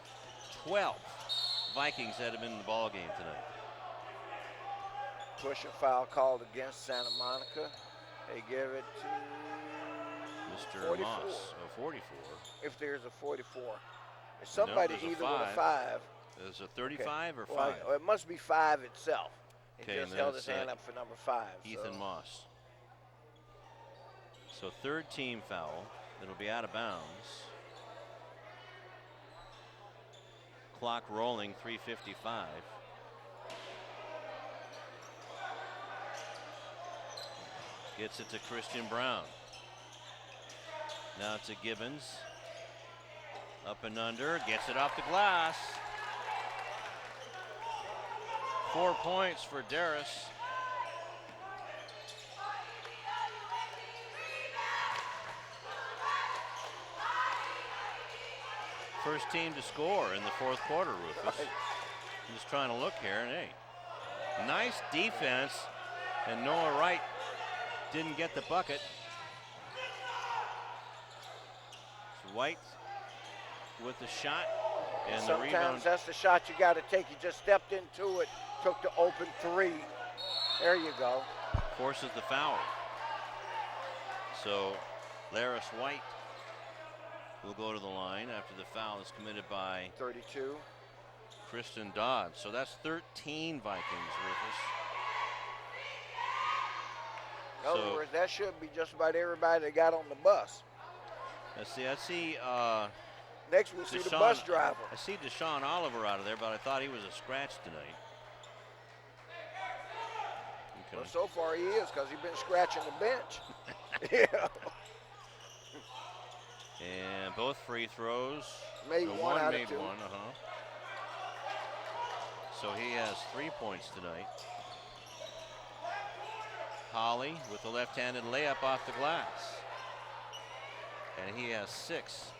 12 Vikings that have been in the ball game tonight. Push and foul called against Santa Monica. They give it to Mr. 44. Moss, 44. If there's a 44. Somebody there's either with a 5. There's a 35 or 5? Well, it must be 5 itself. He Okay, just and held that's, his hand up for number 5. Ethan so. Moss. So third team foul. It'll be out of bounds. Clock rolling, 3:55. Gets it to Christian Brown. Now to Gibbons. Up and under, gets it off the glass. 4 points for Darris. First team to score in the fourth quarter, Rufus. I'm just trying to look here, and hey, nice defense, and Noah Wright didn't get the bucket. It's White with the shot, and the sometimes rebound. that's the shot you got to take. You just stepped into it, took the open 3. There you go. Forces the foul. So Laris White will go to the line after the foul is committed by 32. Kristen Dodd. So that's 13 Vikings, Rufus. In other words, that should be just about everybody that got on the bus. I see. Next we'll see the bus driver. I see Deshaun Oliver out of there, but I thought he was a scratch tonight. Okay. Well, so far he is, because he's been scratching the bench. Yeah. And both free throws. Made one out of 2. One, So he has 3 points tonight. Holly with the left-handed layup off the glass. And he has 6.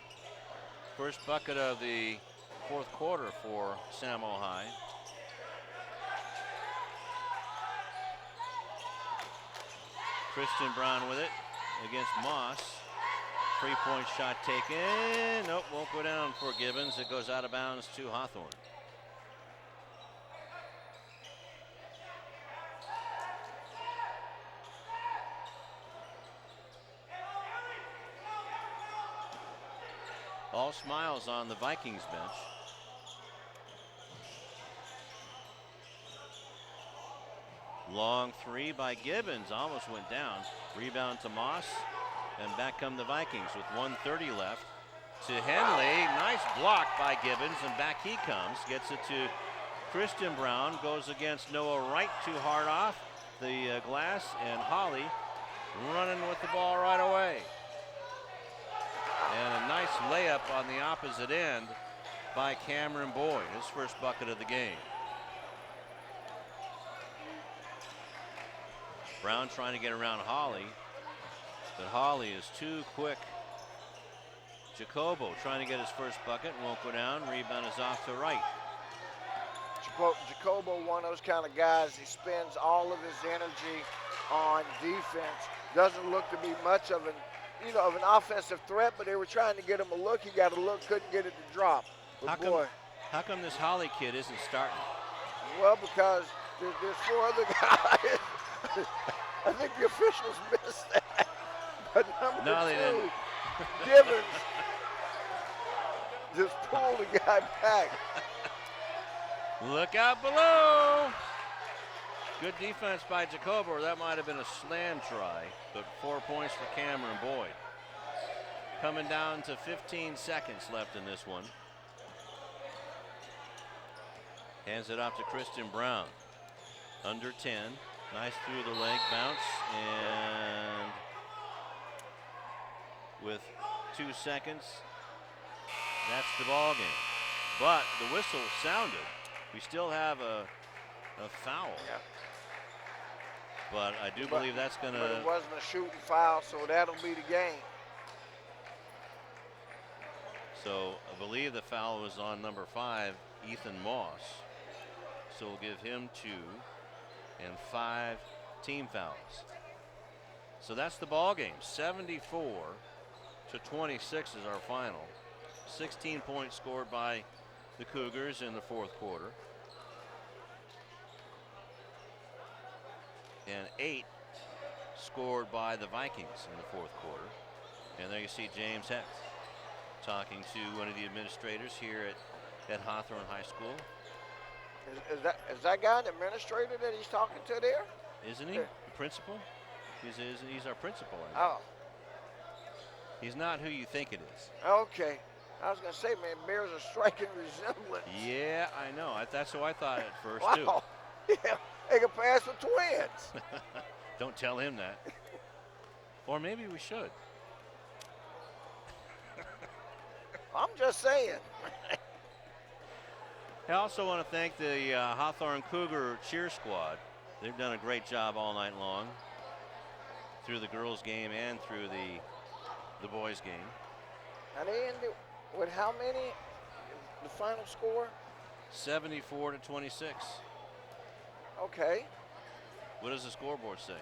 First bucket of the fourth quarter for Samo High. Christian Brown with it against Moss. 3-point shot taken. Nope, won't go down for Gibbons. It goes out of bounds to Hawthorne. All smiles on the Vikings bench. Long 3 by Gibbons, almost went down. Rebound to Moss, and back come the Vikings with 1:30 left. To Henley, nice block by Gibbons, and back he comes. Gets it to Christian Brown, goes against Noah Wright, too hard off the glass, and Holly running with the ball right away. And a nice layup on the opposite end by Cameron Boyd, his first bucket of the game. Brown trying to get around Holly, but Holly is too quick. Jacobo trying to get his first bucket, won't go down. Rebound is off to Wright. Jacobo, one of those kind of guys, he spends all of his energy on defense. Doesn't look to be much of an offensive threat, but they were trying to get him a look. He got a look, couldn't get it to drop. But How come this Holly kid isn't starting? Well, because there's 4 other guys. I think the officials missed that. But number 2, didn't. Gibbons just pulled the guy back. Look out below. Good defense by Jacobo, or that might have been a slam try, but 4 points for Cameron Boyd. Coming down to 15 seconds left in this one. Hands it off to Christian Brown. Under 10. Nice through the leg bounce, and with 2 seconds, that's the ball game. But the whistle sounded. We still have a foul. Yeah. But I do believe that's going to. But it wasn't a shooting foul, so that'll be the game. So I believe the foul was on number 5, Ethan Moss. So we'll give him 2 and 5 team fouls. So that's the ball game. 74-26 is our final. 16 points scored by the Cougars in the fourth quarter. And 8 scored by the Vikings in the fourth quarter. And there you see James Hecht. talking to one of the administrators here at Hawthorne High School. Is that guy an administrator that he's talking to there? Isn't he? The principal? He's our principal. I Oh. He's not who you think it is. Okay. I was going to say, man, bears a striking resemblance. Yeah, I know. That's what I thought at first, Wow. Yeah, they can pass for twins. too. Don't tell him that. Or maybe we should. I'm just saying. I also want to thank the Hawthorne Cougar cheer squad. They've done a great job all night long through the girls' game and through the boys' game. And they ended with how many? The final score? 74-26. Okay. What does the scoreboard say?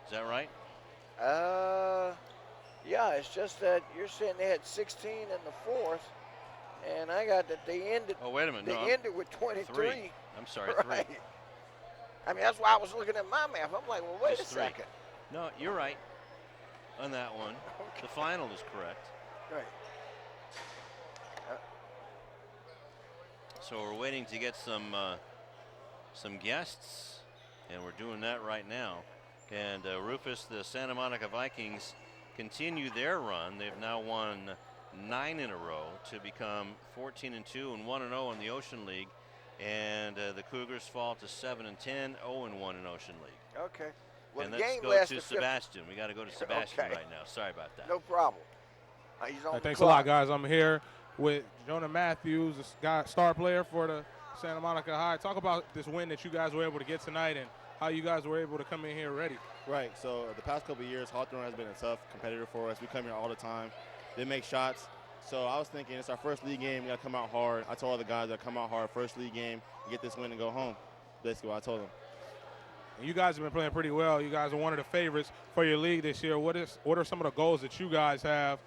Is that right? Yeah, it's just that you're saying they had 16 in the fourth, and I got that they ended. Oh, wait a minute. They ended with 23. 3. I'm sorry, right. 3. I mean, that's why I was looking at my math. I'm like, well, wait Just a 3. second. No, you're right on that one. Okay. The final is correct. Right. So we're waiting to get some guests, and we're doing that right now. And Rufus, the Santa Monica Vikings, continue their run. They've now won 9 in a row to become 14-2 and 1-0 in the Ocean League. And the Cougars fall to 7-10, 0-1 in Ocean League. Okay. Well, and the let's game go lasted to 50. Sebastian. We got to go to Sebastian Okay. right now. Sorry about that. No problem. He's on the Thanks clock. a lot, guys. I'm here with Jonah Matthews, the star player for the Santa Monica High. Talk about this win that you guys were able to get tonight and how you guys were able to come in here ready. Right. So the past couple of years, Hawthorne has been a tough competitor for us. We come here all the time. They make shots. So I was thinking it's our first league game. We got to come out hard. I told all the guys that come out hard, first league game, get this win and go home. Basically what I told them. And you guys have been playing pretty well. You guys are one of the favorites for your league this year. What are some of the goals that you guys have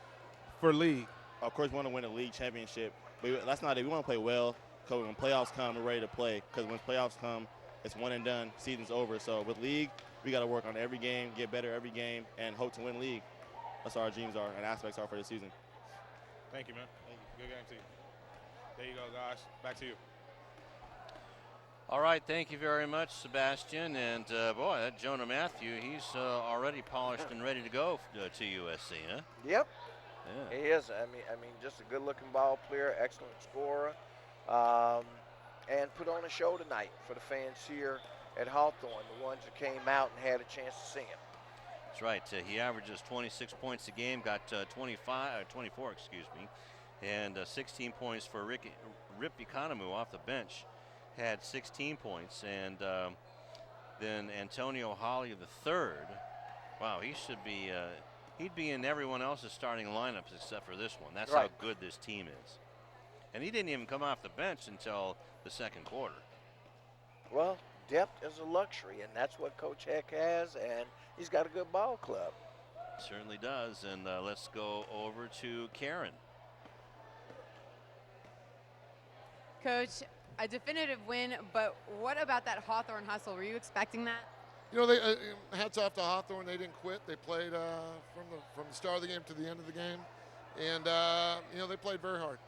for league? Of course, we want to win a league championship. But that's not it. We want to play well. Because when playoffs come, we're ready to play. Because when playoffs come, it's one and done. Season's over. So with league, we got to work on every game, get better every game, and hope to win league. That's what our dreams are and aspects are for this season. Thank you, man. Good game to you. There you go, guys. Back to you. All right, thank you very much, Sebastian. And boy, that Jonah Matthew, he's already polished and ready to go to USC, huh? Yep. Yeah. He is. I mean, just a good-looking ball player, excellent scorer, and put on a show tonight for the fans here at Hawthorne, the ones that came out and had a chance to see him. That's right. He averages 26 points a game, got 24, excuse me, and 16 points for Rip Economou off the bench. Had 16 points, and then Antonio Holly III. Wow, he should be. He'd be in everyone else's starting lineups except for this one. That's right. how good this team is. And he didn't even come off the bench until the second quarter. Well, depth is a luxury, and that's what Coach Heck has, and he's got a good ball club. Certainly does. And let's go over to Karen. Coach, a definitive win, but what about that Hawthorne hustle? Were you expecting that? You know, they hats off to Hawthorne. They didn't quit. They played from the start of the game to the end of the game, and you know, they played very hard.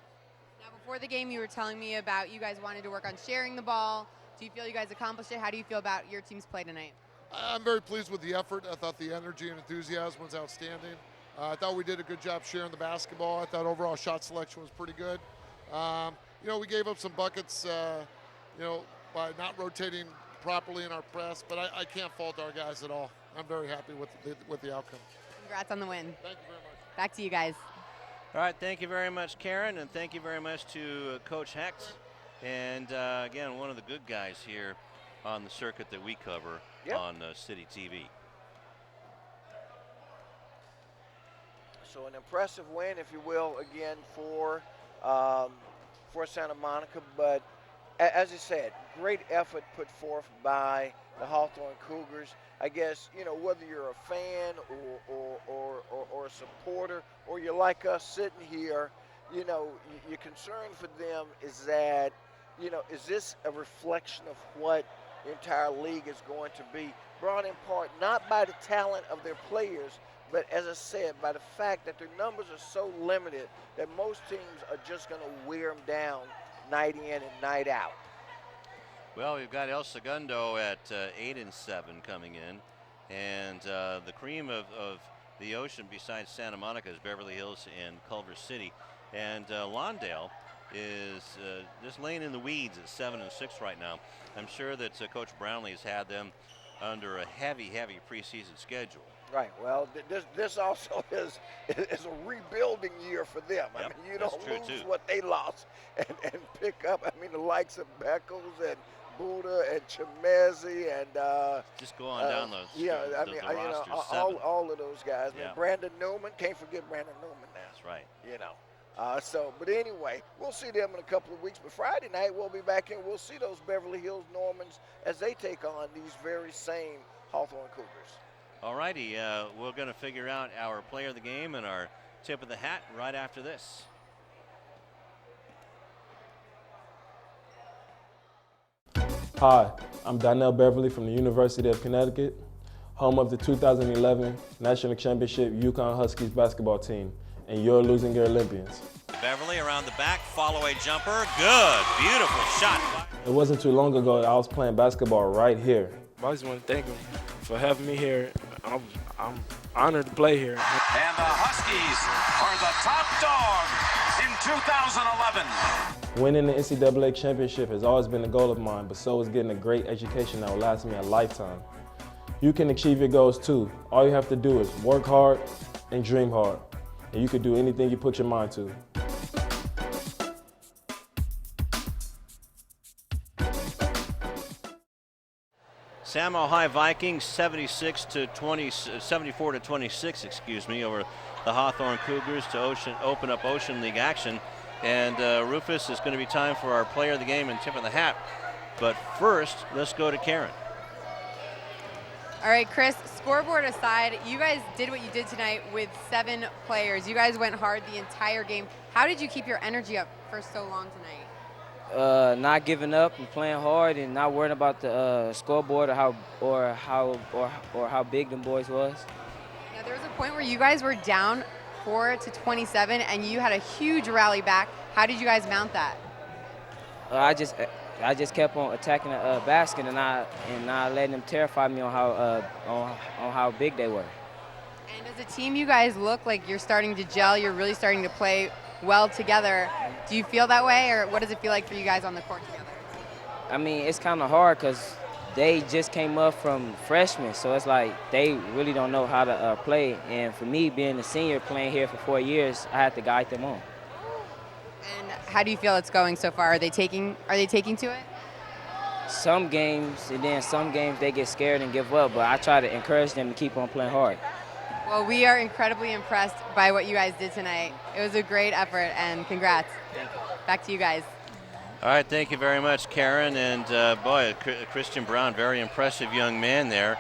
Now, before the game, you were telling me about you guys wanted to work on sharing the ball. Do you feel you guys accomplished it? How do you feel about your team's play tonight? I'm very pleased with the effort. I thought the energy and enthusiasm was outstanding. I thought we did a good job sharing the basketball. I thought overall shot selection was pretty good. You know, we gave up some buckets, you know, by not rotating properly in our press, but I can't fault our guys at all. I'm very happy with the outcome. Congrats on the win. Thank you very much. Back to you guys. All right, thank you very much, Karen, and thank you very much to Coach Hecht. And again, one of the good guys here on the circuit that we cover on CityTV. So an impressive win, if you will, again for Santa Monica. But as I said, great effort put forth by the Hawthorne Cougars. I guess, you know, whether you're a fan or a supporter, or you're like us sitting here, you know, your concern for them is that, you know, is this a reflection of what the entire league is going to be, brought in part not by the talent of their players, But as I said, by the fact that their numbers are so limited that most teams are just going to wear them down night in and night out. Well, we've got El Segundo at 8-7 coming in, and the cream of the ocean besides Santa Monica is Beverly Hills and Culver City, and Lawndale is just laying in the weeds at 7-6 right now. I'm sure that Coach Brownlee has had them under a heavy preseason schedule. Right. Well, this also is a rebuilding year for them. Yep, I mean, you don't lose too. what they lost and pick up. I mean, the likes of Beckles and Buddha and Chemezi and just go on down those. Yeah, I the mean, rosters, all of those guys. Yeah. And Brandon Newman, can't forget Brandon Newman now. That's right. You know. But anyway, we'll see them in a couple of weeks. But Friday night, we'll be back in. We'll see those Beverly Hills Normans as they take on these very same Hawthorne Cougars. All righty, we're going to figure out our player of the game and our tip of the hat right after this. Hi, I'm Donnell Beverly from the University of Connecticut, home of the 2011 National Championship Yukon Huskies basketball team, and you're losing your Olympians. Beverly around the back, follow-away jumper, good, beautiful shot. It wasn't too long ago that I was playing basketball right here. I just want to thank him for having me here. I'm honored to play here. And the Huskies are the top dog in 2011. Winning the NCAA championship has always been a goal of mine, but so is getting a great education that will last me a lifetime. You can achieve your goals too. All you have to do is work hard and dream hard, and you can do anything you put your mind to. Samuel High Vikings 74-26, excuse me, over the Hawthorne Cougars to open up Ocean League action. And Rufus, it's going to be time for our player of the game and tip of the hat. But first, let's go to Karen. All right, Chris, scoreboard aside, you guys did what you did tonight with 7 players. You guys went hard the entire game. How did you keep your energy up for so long tonight? Not giving up and playing hard and not worrying about the scoreboard or how big them boys was. Now, there was a point where you guys were down 4-27, and you had a huge rally back. How did you guys mount that? I just kept on attacking the basket and not letting them terrify me on how big they were. And as a team, you guys look like you're starting to gel. You're really starting to play well together. Do you feel that way, or what does it feel like for you guys on the court together? I mean, it's kind of hard because they just came up from freshmen, so it's like they really don't know how to play. And for me, being a senior playing here for 4 years, I had to guide them on. And how do you feel it's going so far? Are they taking to it? Some games, and then some games they get scared and give up, but I try to encourage them to keep on playing hard. Well, we are incredibly impressed by what you guys did tonight. It was a great effort, and congrats. Thank you. Back to you guys. All right, thank you very much, Karen. And boy, Christian Brown, very impressive young man there.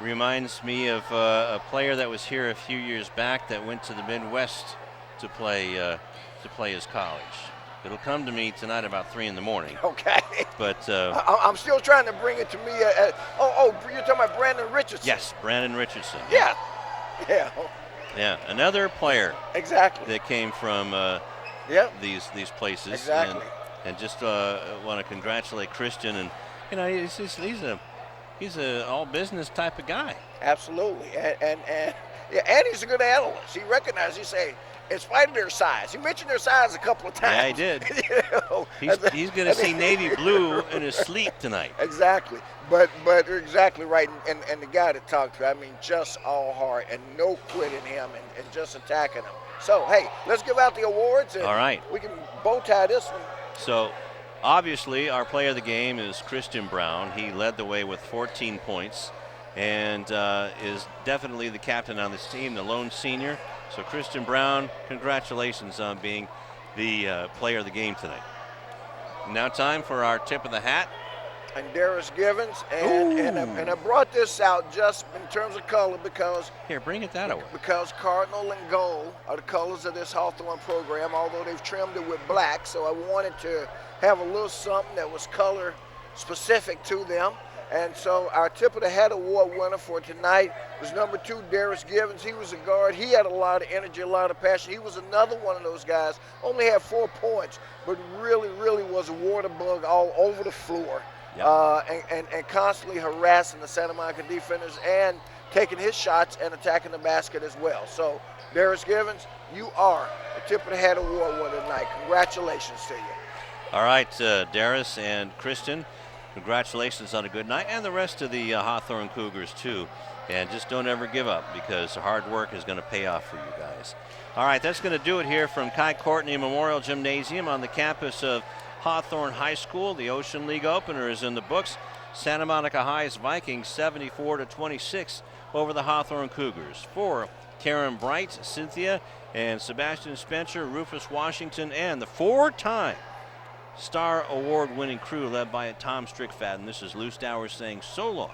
Reminds me of a player that was here a few years back that went to the Midwest to play his college. It'll come to me tonight about 3 in the morning. Okay. But I'm still trying to bring it to me. You're talking about Brandon Richardson. yes, Brandon Richardson. Yeah. Yeah, another player. Exactly. That came from these places. Exactly. And just want to congratulate Christian, and you know he's a all business type of guy. Absolutely, and he's a good analyst. He recognized. He say, in spite of their size, he mentioned their size a couple of times. Yeah, he did. He's going to see navy blue in his sleep tonight. Exactly, but you're exactly right. And the guy to talk to, I mean, just all heart and no quit in him, and just attacking him. So hey, let's give out the awards. And all right. We can bow tie this one. So, obviously, our player of the game is Christian Brown. He led the way with 14 points and is definitely the captain on this team, the lone senior. So, Christian Brown, congratulations on being the player of the game tonight. Now time for our tip of the hat. And Darius Givens, and I brought this out just in terms of color because here, bring it that way. Because cardinal and gold are the colors of this Hawthorne program, although they've trimmed it with black. So I wanted to have a little something that was color specific to them. And so our Tip of the Hat Award winner for tonight was number 2, Darius Givens. He was a guard. He had a lot of energy, a lot of passion. He was another one of those guys. Only had 4 points, but really, really was a water bug all over the floor. Yep. And constantly harassing the Santa Monica defenders and taking his shots and attacking the basket as well. So, Darius Givens, you are the Tip of the Hat Award winner tonight. Congratulations to you. All right, Darius and Kristen, congratulations on a good night, and the rest of the Hawthorne Cougars too. And just don't ever give up, because hard work is going to pay off for you guys. All right, that's going to do it here from Kai Courtney Memorial Gymnasium on the campus of Hawthorne High School. The Ocean League opener is in the books. Santa Monica High's Vikings 74-26 over the Hawthorne Cougars. For Karen Bright, Cynthia, and Sebastian Spencer, Rufus Washington, and the 4-time Star Award-winning crew led by Tom Strickfaden. This is Lou Stowers saying so long.